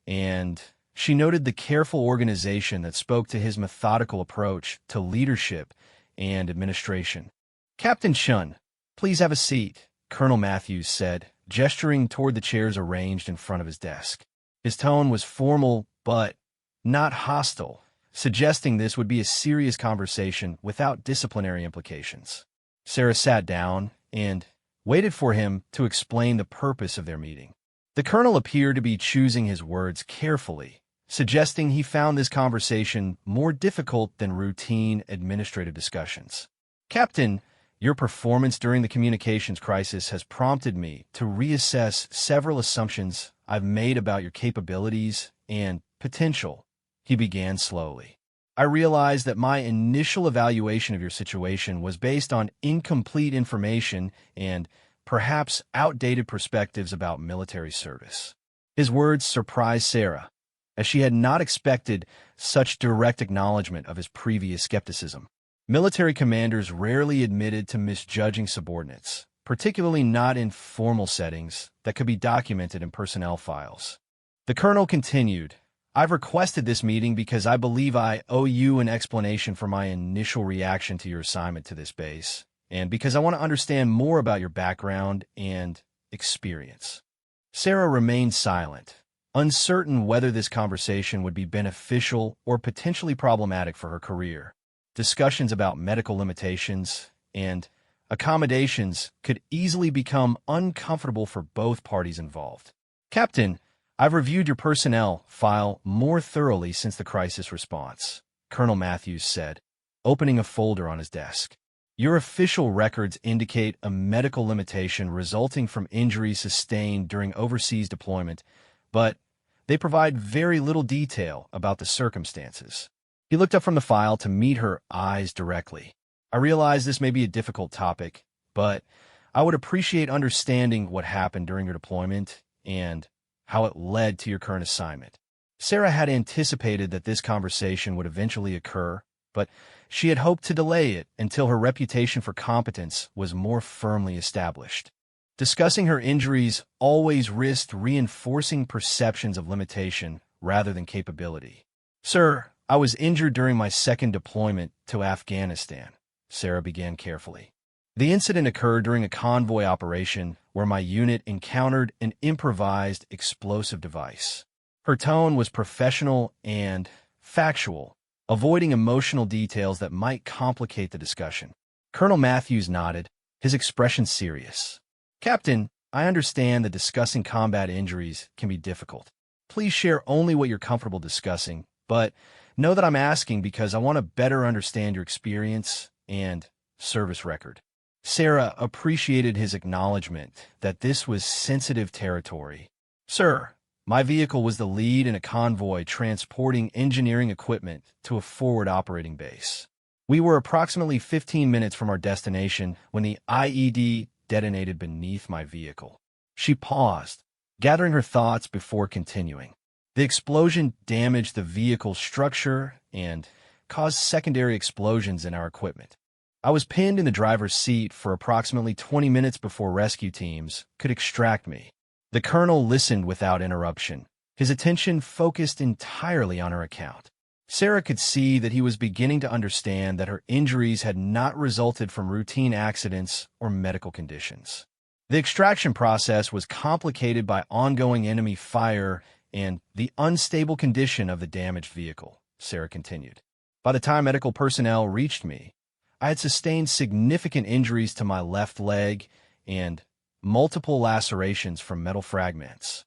and she noted the careful organization that spoke to his methodical approach to leadership and administration. "Captain Chun, please have a seat," Colonel Matthews said, gesturing toward the chairs arranged in front of his desk. His tone was formal but not hostile, suggesting this would be a serious conversation without disciplinary implications. Sarah sat down and waited for him to explain the purpose of their meeting. The colonel appeared to be choosing his words carefully, suggesting he found this conversation more difficult than routine administrative discussions. "Captain, your performance during the communications crisis has prompted me to reassess several assumptions I've made about your capabilities and potential," he began slowly. "I realized that my initial evaluation of your situation was based on incomplete information and perhaps outdated perspectives about military service." His words surprised Sarah, as she had not expected such direct acknowledgement of his previous skepticism. Military commanders rarely admitted to misjudging subordinates, particularly not in formal settings that could be documented in personnel files. The colonel continued, "I've requested this meeting because I believe I owe you an explanation for my initial reaction to your assignment to this base, and because I want to understand more about your background and experience." Sarah remained silent, uncertain whether this conversation would be beneficial or potentially problematic for her career. Discussions about medical limitations and accommodations could easily become uncomfortable for both parties involved. Captain, I've reviewed your personnel file more thoroughly since the crisis response, Colonel Matthews said, opening a folder on his desk. Your official records indicate a medical limitation resulting from injuries sustained during overseas deployment, but they provide very little detail about the circumstances. He looked up from the file to meet her eyes directly. I realize this may be a difficult topic, but I would appreciate understanding what happened during your deployment and how it led to your current assignment. Sarah had anticipated that this conversation would eventually occur, but she had hoped to delay it until her reputation for competence was more firmly established. Discussing her injuries always risked reinforcing perceptions of limitation rather than capability. Sir, I was injured during my second deployment to Afghanistan, Sarah began carefully. The incident occurred during a convoy operation where my unit encountered an improvised explosive device. Her tone was professional and factual, avoiding emotional details that might complicate the discussion. Colonel Matthews nodded, his expression serious. Captain, I understand that discussing combat injuries can be difficult. Please share only what you're comfortable discussing, but know that I'm asking because I want to better understand your experience and service record. Sarah appreciated his acknowledgement that this was sensitive territory. Sir, my vehicle was the lead in a convoy transporting engineering equipment to a forward operating base. We were approximately 15 minutes from our destination when the IED detonated beneath my vehicle. She paused, gathering her thoughts before continuing. The explosion damaged the vehicle's structure and caused secondary explosions in our equipment. I was pinned in the driver's seat for approximately 20 minutes before rescue teams could extract me. The colonel listened without interruption, his attention focused entirely on her account. Sarah could see that he was beginning to understand that her injuries had not resulted from routine accidents or medical conditions. The extraction process was complicated by ongoing enemy fire and the unstable condition of the damaged vehicle, Sarah continued. By the time medical personnel reached me, I had sustained significant injuries to my left leg and multiple lacerations from metal fragments.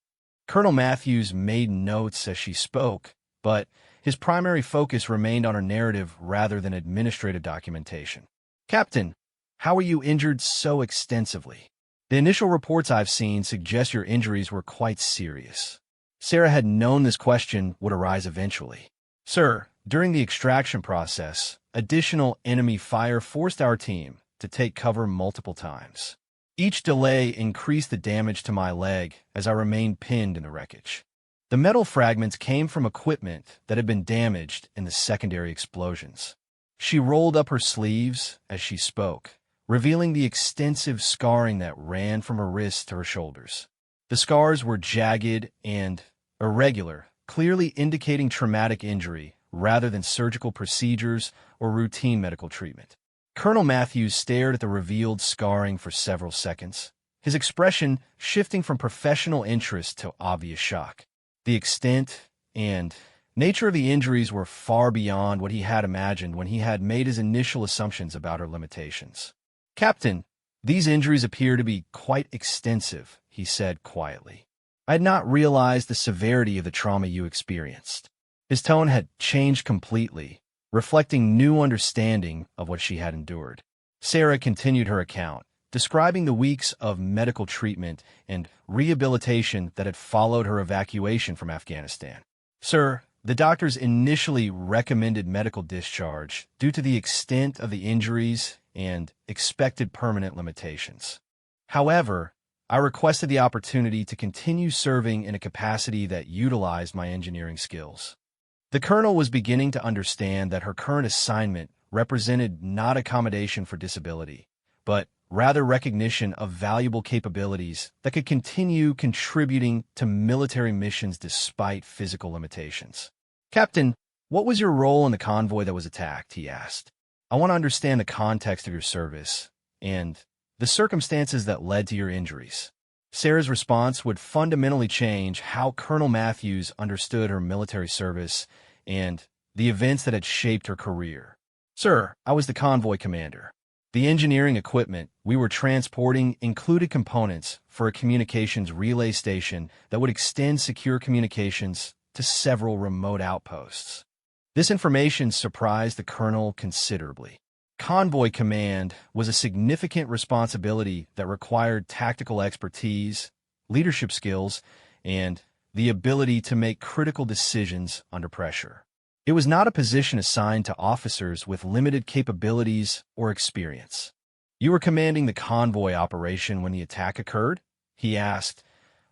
Colonel Matthews made notes as she spoke, but his primary focus remained on her narrative rather than administrative documentation. Captain, how were you injured so extensively? The initial reports I've seen suggest your injuries were quite serious. Sarah had known this question would arise eventually. Sir, during the extraction process, additional enemy fire forced our team to take cover multiple times. Each delay increased the damage to my leg as I remained pinned in the wreckage. The metal fragments came from equipment that had been damaged in the secondary explosions. She rolled up her sleeves as she spoke, revealing the extensive scarring that ran from her wrists to her shoulders. The scars were jagged and irregular, clearly indicating traumatic injury rather than surgical procedures or routine medical treatment. Colonel Matthews stared at the revealed scarring for several seconds, his expression shifting from professional interest to obvious shock. The extent and nature of the injuries were far beyond what he had imagined when he had made his initial assumptions about her limitations. Captain, these injuries appear to be quite extensive, he said quietly. I had not realized the severity of the trauma you experienced. His tone had changed completely, reflecting new understanding of what she had endured. Sarah continued her account, describing the weeks of medical treatment and rehabilitation that had followed her evacuation from Afghanistan. Sir, the doctors initially recommended medical discharge due to the extent of the injuries and expected permanent limitations. However, I requested the opportunity to continue serving in a capacity that utilized my engineering skills. The colonel was beginning to understand that her current assignment represented not accommodation for disability, but rather recognition of valuable capabilities that could continue contributing to military missions despite physical limitations. Captain, what was your role in the convoy that was attacked? He asked. I want to understand the context of your service and the circumstances that led to your injuries. Sarah's response would fundamentally change how Colonel Matthews understood her military service and the events that had shaped her career. Sir, I was the convoy commander. The engineering equipment we were transporting included components for a communications relay station that would extend secure communications to several remote outposts. This information surprised the colonel considerably. Convoy command was a significant responsibility that required tactical expertise, leadership skills, and the ability to make critical decisions under pressure. It was not a position assigned to officers with limited capabilities or experience. "You were commanding the convoy operation when the attack occurred?" he asked,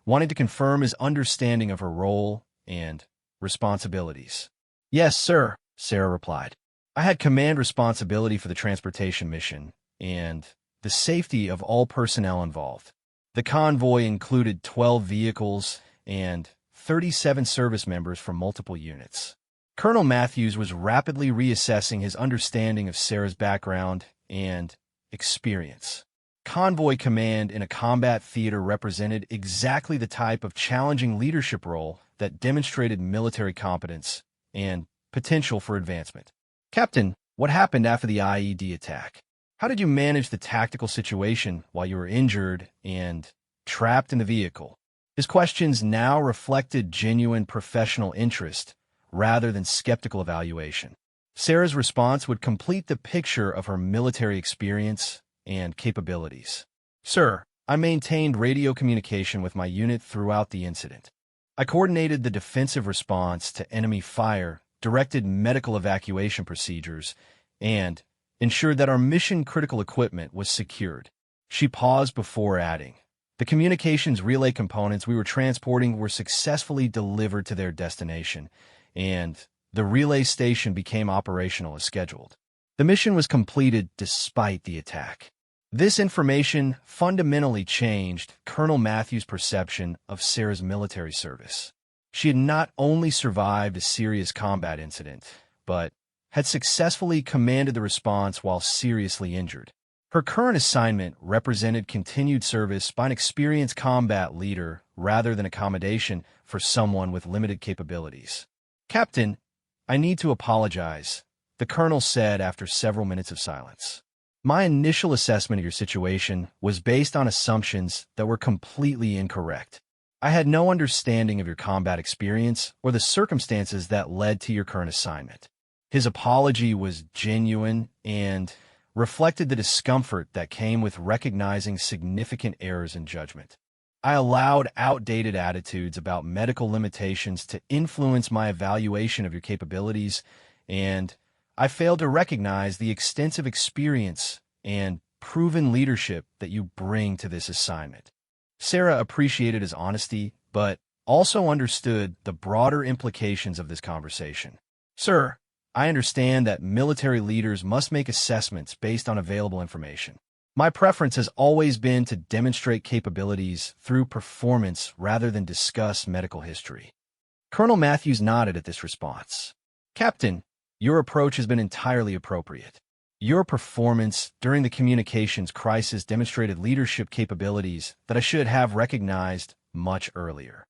wanting to confirm his understanding of her role and responsibilities. "Yes, sir," Sarah replied. "I had command responsibility for the transportation mission and the safety of all personnel involved. The convoy included 12 vehicles and 37 service members from multiple units." Colonel Matthews was rapidly reassessing his understanding of Sarah's background and experience. Convoy command in a combat theater represented exactly the type of challenging leadership role that demonstrated military competence and potential for advancement. "Captain, what happened after the IED attack? How did you manage the tactical situation while you were injured and trapped in the vehicle?" His questions now reflected genuine professional interest rather than skeptical evaluation. Sarah's response would complete the picture of her military experience and capabilities. "Sir, I maintained radio communication with my unit throughout the incident. I coordinated the defensive response to enemy fire, directed medical evacuation procedures, and ensured that our mission-critical equipment was secured." She paused before adding, "The communications relay components we were transporting were successfully delivered to their destination, and the relay station became operational as scheduled. The mission was completed despite the attack." This information fundamentally changed Colonel Matthews' perception of Sarah's military service. She had not only survived a serious combat incident, but had successfully commanded the response while seriously injured. Her current assignment represented continued service by an experienced combat leader rather than accommodation for someone with limited capabilities. "Captain, I need to apologize," the colonel said after several minutes of silence. "My initial assessment of your situation was based on assumptions that were completely incorrect. I had no understanding of your combat experience or the circumstances that led to your current assignment." His apology was genuine and reflected the discomfort that came with recognizing significant errors in judgment. "I allowed outdated attitudes about medical limitations to influence my evaluation of your capabilities, and I failed to recognize the extensive experience and proven leadership that you bring to this assignment." Sarah appreciated his honesty, but also understood the broader implications of this conversation. "Sir, I understand that military leaders must make assessments based on available information. My preference has always been to demonstrate capabilities through performance rather than discuss medical history." Colonel Matthews nodded at this response. "Captain, your approach has been entirely appropriate. Your performance during the communications crisis demonstrated leadership capabilities that I should have recognized much earlier."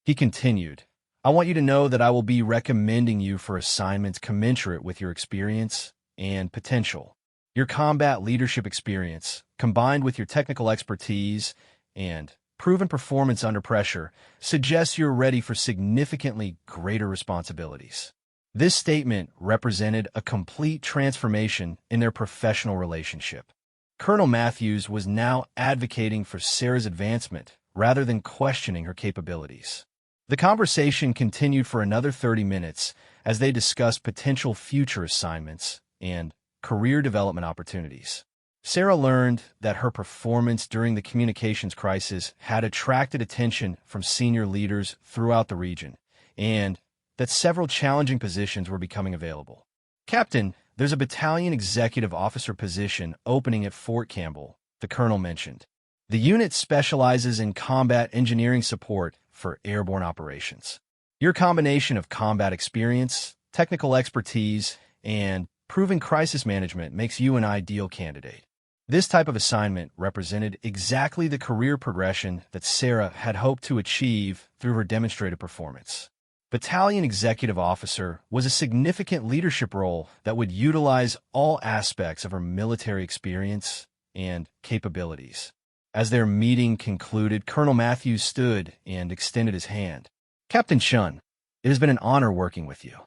He continued, "I want you to know that I will be recommending you for assignments commensurate with your experience and potential. Your combat leadership experience, combined with your technical expertise and proven performance under pressure, suggests you're ready for significantly greater responsibilities." This statement represented a complete transformation in their professional relationship. Colonel Matthews was now advocating for Sarah's advancement rather than questioning her capabilities. The conversation continued for another 30 minutes as they discussed potential future assignments and career development opportunities. Sarah learned that her performance during the communications crisis had attracted attention from senior leaders throughout the region, and that several challenging positions were becoming available. "Captain, there's a battalion executive officer position opening at Fort Campbell," the colonel mentioned. "The unit specializes in combat engineering support for airborne operations. Your combination of combat experience, technical expertise, and proven crisis management makes you an ideal candidate." This type of assignment represented exactly the career progression that Sarah had hoped to achieve through her demonstrated performance. Battalion Executive Officer was a significant leadership role that would utilize all aspects of her military experience and capabilities. As their meeting concluded, Colonel Matthews stood and extended his hand. "Captain Shun, it has been an honor working with you.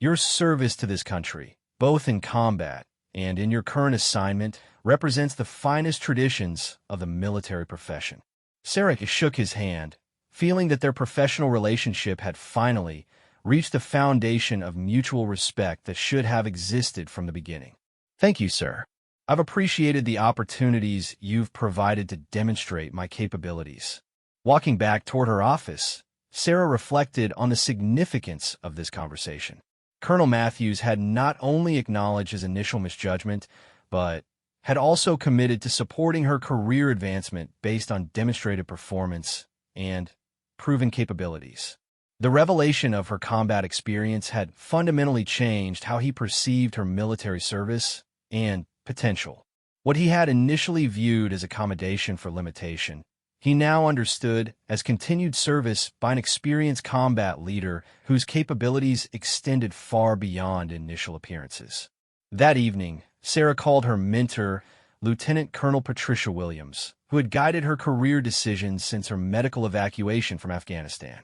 Your service to this country, both in combat and in your current assignment, represents the finest traditions of the military profession." Sarah shook his hand, feeling that their professional relationship had finally reached the foundation of mutual respect that should have existed from the beginning. "Thank you, sir. I've appreciated the opportunities you've provided to demonstrate my capabilities." Walking back toward her office, Sarah reflected on the significance of this conversation. Colonel Matthews had not only acknowledged his initial misjudgment, but had also committed to supporting her career advancement based on demonstrated performance and proven capabilities. The revelation of her combat experience had fundamentally changed how he perceived her military service and potential. What he had initially viewed as accommodation for limitation, he now understood as continued service by an experienced combat leader whose capabilities extended far beyond initial appearances. That evening, Sarah called her mentor, Lieutenant Colonel Patricia Williams, who had guided her career decisions since her medical evacuation from Afghanistan.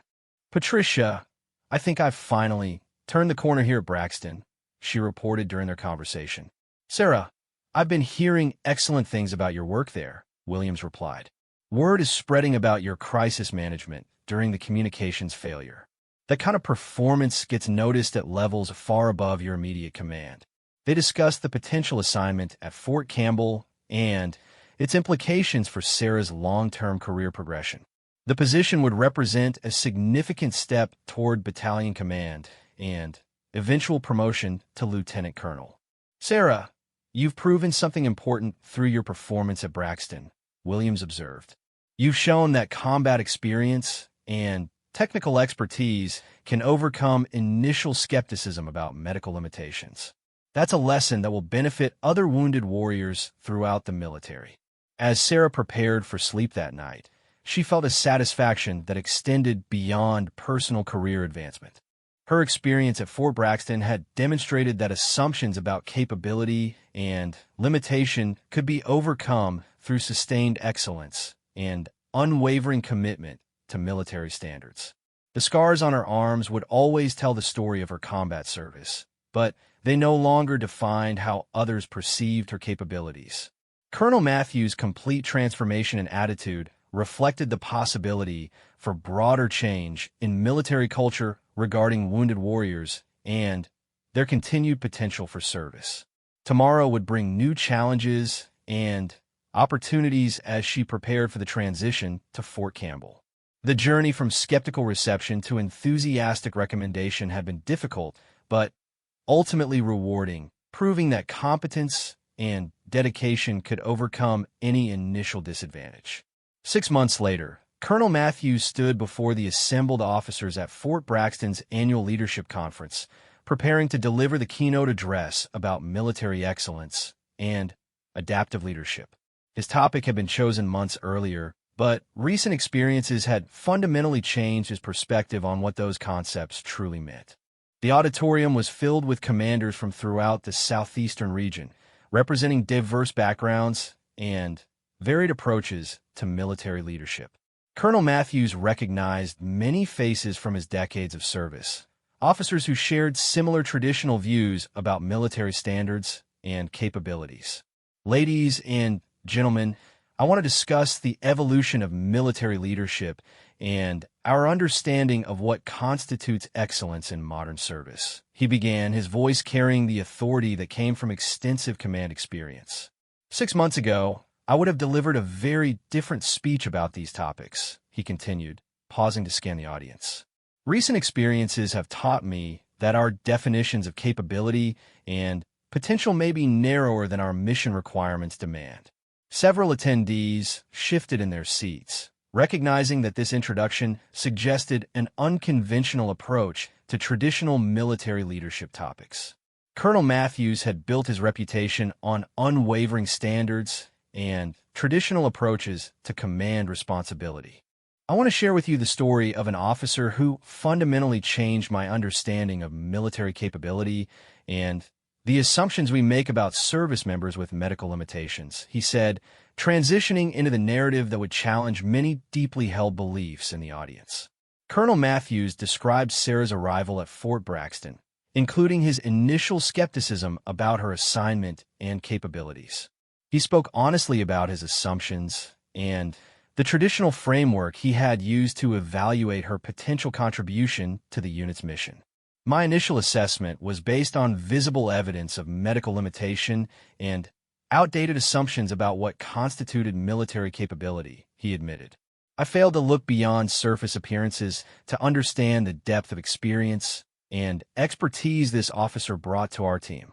"Patricia, I think I've finally turned the corner here at Braxton," she reported during their conversation. "Sarah, I've been hearing excellent things about your work there," Williams replied. "Word is spreading about your crisis management during the communications failure. That kind of performance gets noticed at levels far above your immediate command." They discussed the potential assignment at Fort Campbell and its implications for Sarah's long-term career progression. The position would represent a significant step toward battalion command and eventual promotion to lieutenant colonel. "Sarah, you've proven something important through your performance at Braxton," Williams observed. "You've shown that combat experience and technical expertise can overcome initial skepticism about medical limitations. That's a lesson that will benefit other wounded warriors throughout the military." As Sarah prepared for sleep that night, she felt a satisfaction that extended beyond personal career advancement. Her experience at Fort Braxton had demonstrated that assumptions about capability and limitation could be overcome through sustained excellence and unwavering commitment to military standards. The scars on her arms would always tell the story of her combat service, but they no longer defined how others perceived her capabilities. Colonel Matthews' complete transformation and attitude reflected the possibility for broader change in military culture regarding wounded warriors and their continued potential for service. Tomorrow would bring new challenges and opportunities as she prepared for the transition to Fort Campbell. The journey from skeptical reception to enthusiastic recommendation had been difficult, but ultimately rewarding, proving that competence and dedication could overcome any initial disadvantage. 6 months later, Colonel Matthews stood before the assembled officers at Fort Braxton's annual leadership conference, preparing to deliver the keynote address about military excellence and adaptive leadership. His topic had been chosen months earlier, but recent experiences had fundamentally changed his perspective on what those concepts truly meant. The auditorium was filled with commanders from throughout the southeastern region, representing diverse backgrounds and varied approaches to military leadership. Colonel Matthews recognized many faces from his decades of service, officers who shared similar traditional views about military standards and capabilities. "Ladies and gentlemen, I want to discuss the evolution of military leadership and our understanding of what constitutes excellence in modern service," he began, his voice carrying the authority that came from extensive command experience. 6 months ago, I would have delivered a very different speech about these topics, he continued, pausing to scan the audience. "Recent experiences have taught me that our definitions of capability and potential may be narrower than our mission requirements demand." Several attendees shifted in their seats, recognizing that this introduction suggested an unconventional approach to traditional military leadership topics. Colonel Matthews had built his reputation on unwavering standards and traditional approaches to command responsibility. I want to share with you the story of an officer who fundamentally changed my understanding of military capability and the assumptions we make about service members with medical limitations. He said, transitioning into the narrative that would challenge many deeply held beliefs in the audience. Colonel Matthews described Sarah's arrival at Fort Braxton, including his initial skepticism about her assignment and capabilities. He spoke honestly about his assumptions and the traditional framework he had used to evaluate her potential contribution to the unit's mission. My initial assessment was based on visible evidence of medical limitation and outdated assumptions about what constituted military capability, he admitted. I failed to look beyond surface appearances to understand the depth of experience and expertise this officer brought to our team.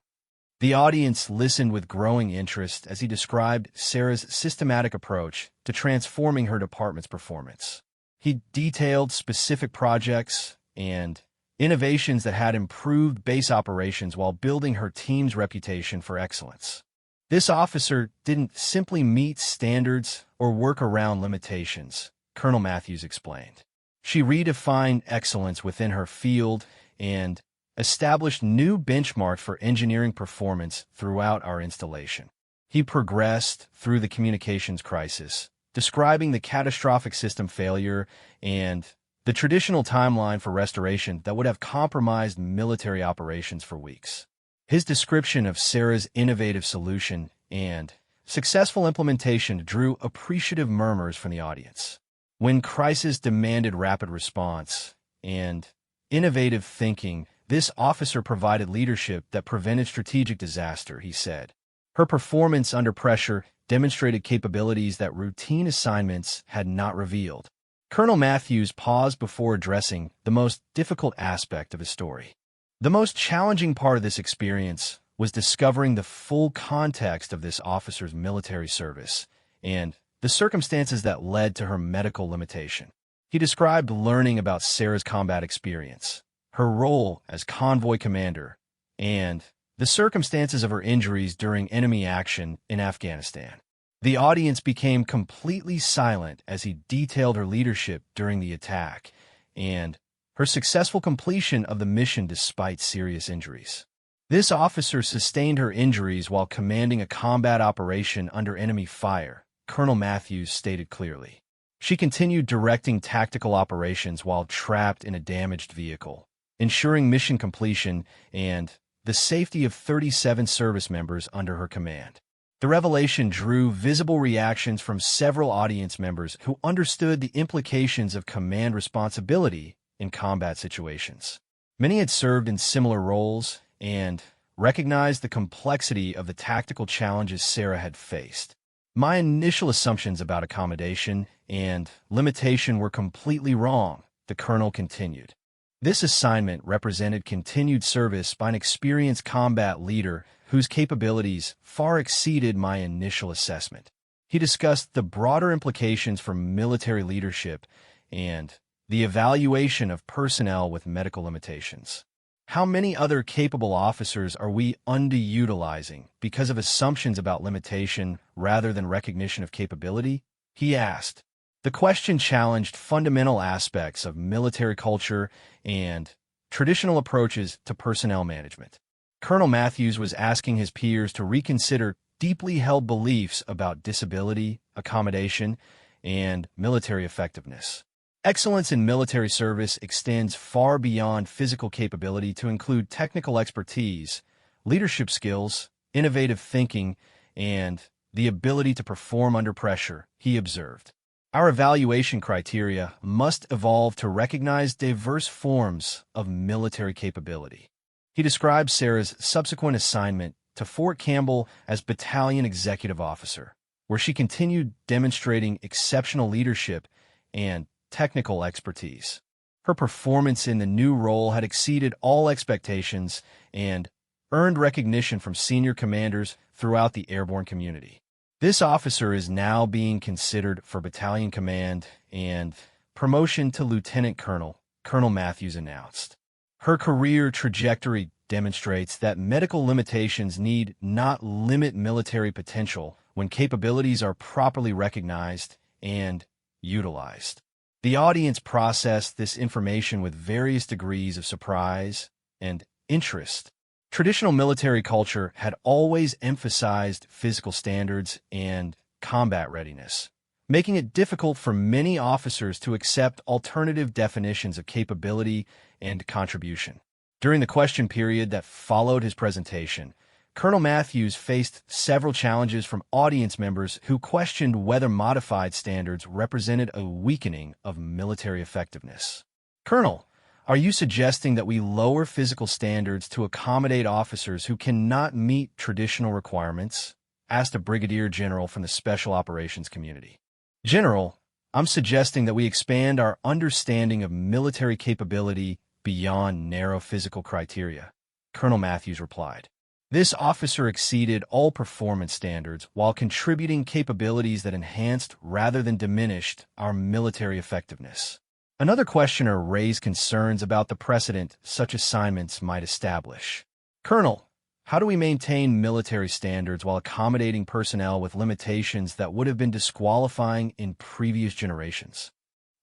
The audience listened with growing interest as he described Sarah's systematic approach to transforming her department's performance. He detailed specific projects and innovations that had improved base operations while building her team's reputation for excellence. This officer didn't simply meet standards or work around limitations, Colonel Matthews explained. She redefined excellence within her field and established new benchmarks for engineering performance throughout our installation. He progressed through the communications crisis, describing the catastrophic system failure and the traditional timeline for restoration that would have compromised military operations for weeks. His description of Sarah's innovative solution and successful implementation drew appreciative murmurs from the audience. When crisis demanded rapid response and innovative thinking, this officer provided leadership that prevented strategic disaster, he said. Her performance under pressure demonstrated capabilities that routine assignments had not revealed. Colonel Matthews paused before addressing the most difficult aspect of his story. The most challenging part of this experience was discovering the full context of this officer's military service and the circumstances that led to her medical limitation. He described learning about Sarah's combat experience, her role as convoy commander, and the circumstances of her injuries during enemy action in Afghanistan. The audience became completely silent as he detailed her leadership during the attack and her successful completion of the mission despite serious injuries. This officer sustained her injuries while commanding a combat operation under enemy fire, Colonel Matthews stated clearly. She continued directing tactical operations while trapped in a damaged vehicle, ensuring mission completion and the safety of 37 service members under her command. The revelation drew visible reactions from several audience members who understood the implications of command responsibility in combat situations. Many had served in similar roles and recognized the complexity of the tactical challenges Sarah had faced. My initial assumptions about accommodation and limitation were completely wrong, the colonel continued. This assignment represented continued service by an experienced combat leader whose capabilities far exceeded my initial assessment. He discussed the broader implications for military leadership and the evaluation of personnel with medical limitations. How many other capable officers are we underutilizing because of assumptions about limitation rather than recognition of capability? He asked. The question challenged fundamental aspects of military culture and traditional approaches to personnel management. Colonel Matthews was asking his peers to reconsider deeply held beliefs about disability, accommodation, and military effectiveness. Excellence in military service extends far beyond physical capability to include technical expertise, leadership skills, innovative thinking, and the ability to perform under pressure, he observed. Our evaluation criteria must evolve to recognize diverse forms of military capability. He described Sarah's subsequent assignment to Fort Campbell as Battalion Executive Officer, where she continued demonstrating exceptional leadership and technical expertise. Her performance in the new role had exceeded all expectations and earned recognition from senior commanders throughout the airborne community. This officer is now being considered for battalion command and promotion to lieutenant colonel, Colonel Matthews announced. Her career trajectory demonstrates that medical limitations need not limit military potential when capabilities are properly recognized and utilized. The audience processed this information with various degrees of surprise and interest. Traditional military culture had always emphasized physical standards and combat readiness, making it difficult for many officers to accept alternative definitions of capability and contribution. During the question period that followed his presentation, Colonel Matthews faced several challenges from audience members who questioned whether modified standards represented a weakening of military effectiveness. "Colonel, are you suggesting that we lower physical standards to accommodate officers who cannot meet traditional requirements?" asked a brigadier general from the Special Operations community. "General, I'm suggesting that we expand our understanding of military capability beyond narrow physical criteria," Colonel Matthews replied. This officer exceeded all performance standards while contributing capabilities that enhanced rather than diminished our military effectiveness. Another questioner raised concerns about the precedent such assignments might establish. "Colonel, how do we maintain military standards while accommodating personnel with limitations that would have been disqualifying in previous generations?"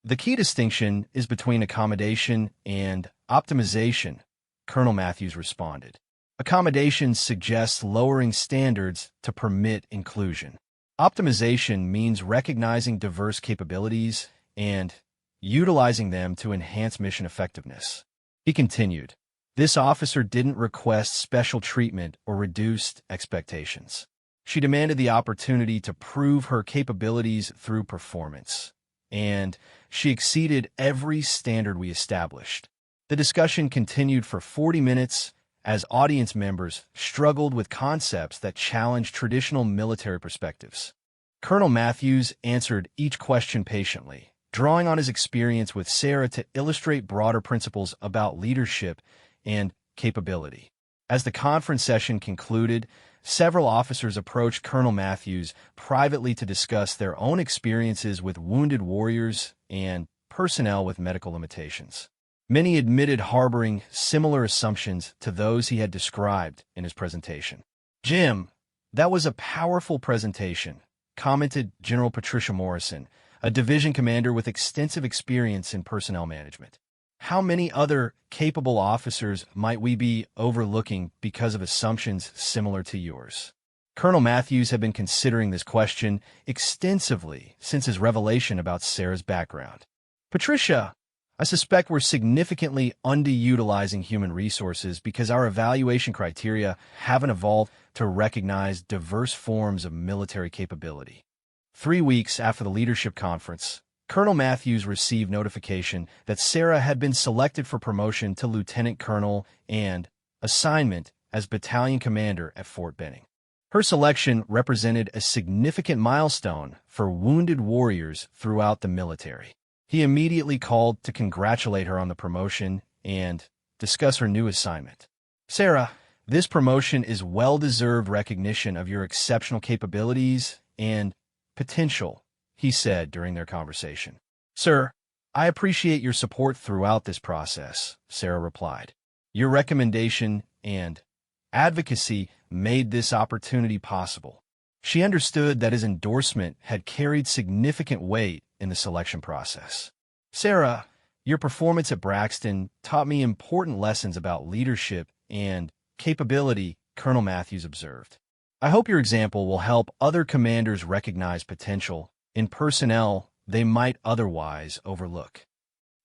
"The key distinction is between accommodation and optimization," Colonel Matthews responded. "Accommodation suggests lowering standards to permit inclusion. Optimization means recognizing diverse capabilities and utilizing them to enhance mission effectiveness." He continued, "This officer didn't request special treatment or reduced expectations. She demanded the opportunity to prove her capabilities through performance, and she exceeded every standard we established." The discussion continued for 40 minutes as audience members struggled with concepts that challenged traditional military perspectives. Colonel Matthews answered each question patiently, drawing on his experience with Sarah to illustrate broader principles about leadership and capability. As the conference session concluded, several officers approached Colonel Matthews privately to discuss their own experiences with wounded warriors and personnel with medical limitations. Many admitted harboring similar assumptions to those he had described in his presentation. "Jim, that was a powerful presentation," commented General Patricia Morrison, a division commander with extensive experience in personnel management. "How many other capable officers might we be overlooking because of assumptions similar to yours?" Colonel Matthews had been considering this question extensively since his revelation about Sarah's background. "Patricia, I suspect we're significantly underutilizing human resources because our evaluation criteria haven't evolved to recognize diverse forms of military capability." 3 weeks after the leadership conference, Colonel Matthews received notification that Sarah had been selected for promotion to lieutenant colonel and assignment as battalion commander at Fort Benning. Her selection represented a significant milestone for wounded warriors throughout the military. He immediately called to congratulate her on the promotion and discuss her new assignment. "Sarah, this promotion is well-deserved recognition of your exceptional capabilities and potential," he said during their conversation. "Sir, I appreciate your support throughout this process," Sarah replied. "Your recommendation and advocacy made this opportunity possible." She understood that his endorsement had carried significant weight in the selection process. "Sarah, your performance at Braxton taught me important lessons about leadership and capability," Colonel Matthews observed. "I hope your example will help other commanders recognize potential in personnel they might otherwise overlook."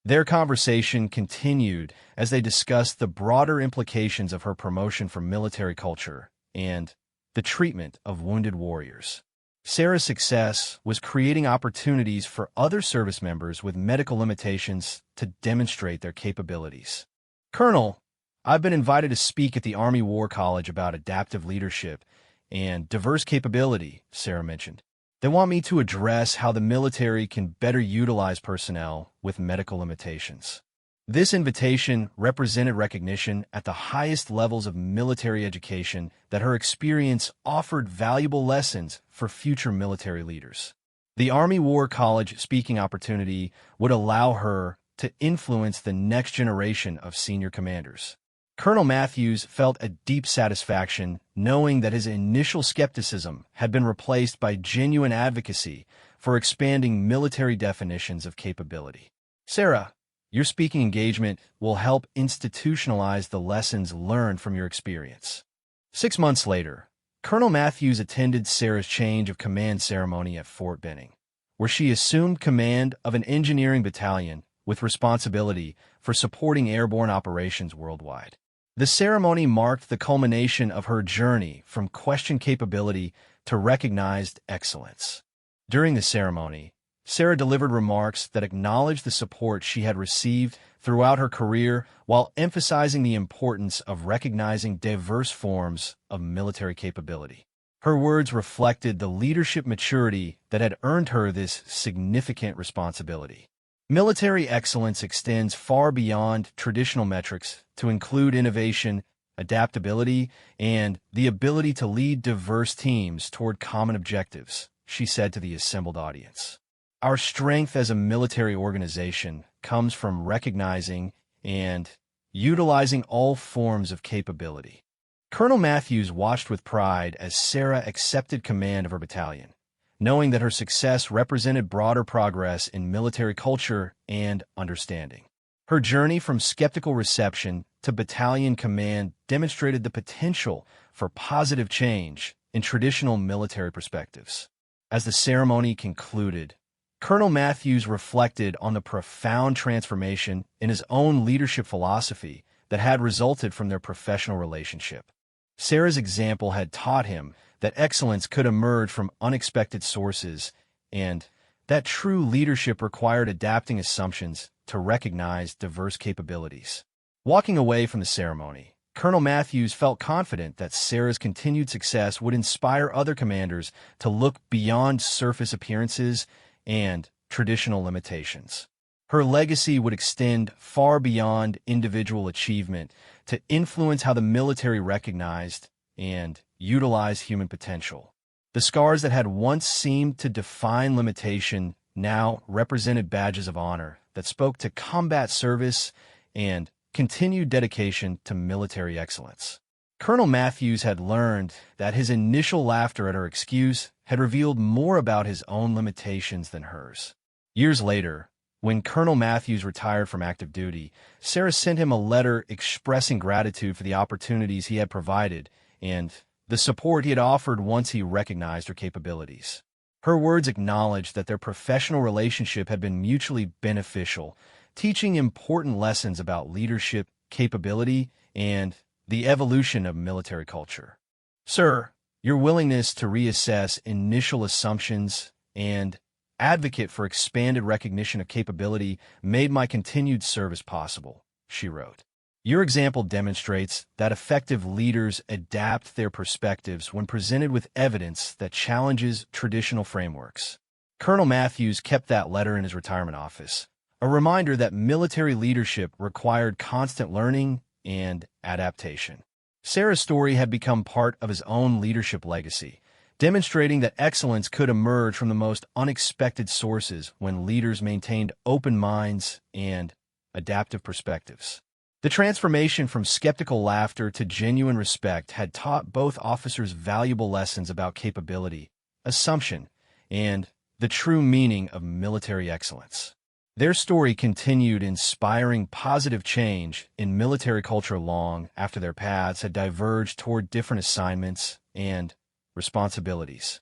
Their conversation continued as they discussed the broader implications of her promotion for military culture and the treatment of wounded warriors. Sarah's success was creating opportunities for other service members with medical limitations to demonstrate their capabilities. "Colonel, I've been invited to speak at the Army War College about adaptive leadership and diverse capability," Sarah mentioned. "They want me to address how the military can better utilize personnel with medical limitations." This invitation represented recognition at the highest levels of military education that her experience offered valuable lessons for future military leaders. The Army War College speaking opportunity would allow her to influence the next generation of senior commanders. Colonel Matthews felt a deep satisfaction knowing that his initial skepticism had been replaced by genuine advocacy for expanding military definitions of capability. Sarah, your speaking engagement will help institutionalize the lessons learned from your experience. 6 months later, Colonel Matthews attended Sarah's change of command ceremony at Fort Benning, where she assumed command of an engineering battalion with responsibility for supporting airborne operations worldwide. The ceremony marked the culmination of her journey from questioned capability to recognized excellence. During the ceremony, Sarah delivered remarks that acknowledged the support she had received throughout her career while emphasizing the importance of recognizing diverse forms of military capability. Her words reflected the leadership maturity that had earned her this significant responsibility. Military excellence extends far beyond traditional metrics to include innovation, adaptability, and the ability to lead diverse teams toward common objectives, she said to the assembled audience. Our strength as a military organization comes from recognizing and utilizing all forms of capability. Colonel Matthews watched with pride as Sarah accepted command of her battalion, knowing that her success represented broader progress in military culture and understanding. Her journey from skeptical reception to battalion command demonstrated the potential for positive change in traditional military perspectives. As the ceremony concluded, Colonel Matthews reflected on the profound transformation in his own leadership philosophy that had resulted from their professional relationship. Sarah's example had taught him that excellence could emerge from unexpected sources and that true leadership required adapting assumptions to recognize diverse capabilities. Walking away from the ceremony, Colonel Matthews felt confident that Sarah's continued success would inspire other commanders to look beyond surface appearances and traditional limitations. Her legacy would extend far beyond individual achievement to influence how the military recognized and utilized human potential. The scars that had once seemed to define limitation now represented badges of honor that spoke to combat service and continued dedication to military excellence. Colonel Matthews had learned that his initial laughter at her excuse had revealed more about his own limitations than hers. Years later, when Colonel Matthews retired from active duty, Sarah sent him a letter expressing gratitude for the opportunities he had provided and the support he had offered once he recognized her capabilities. Her words acknowledged that their professional relationship had been mutually beneficial, teaching important lessons about leadership, capability, and the evolution of military culture. Sir, your willingness to reassess initial assumptions and advocate for expanded recognition of capability made my continued service possible, she wrote. Your example demonstrates that effective leaders adapt their perspectives when presented with evidence that challenges traditional frameworks. Colonel Matthews kept that letter in his retirement office, a reminder that military leadership required constant learning and adaptation. Sarah's story had become part of his own leadership legacy, demonstrating that excellence could emerge from the most unexpected sources when leaders maintained open minds and adaptive perspectives. The transformation from skeptical laughter to genuine respect had taught both officers valuable lessons about capability, assumption, and the true meaning of military excellence. Their story continued inspiring positive change in military culture long after their paths had diverged toward different assignments and responsibilities.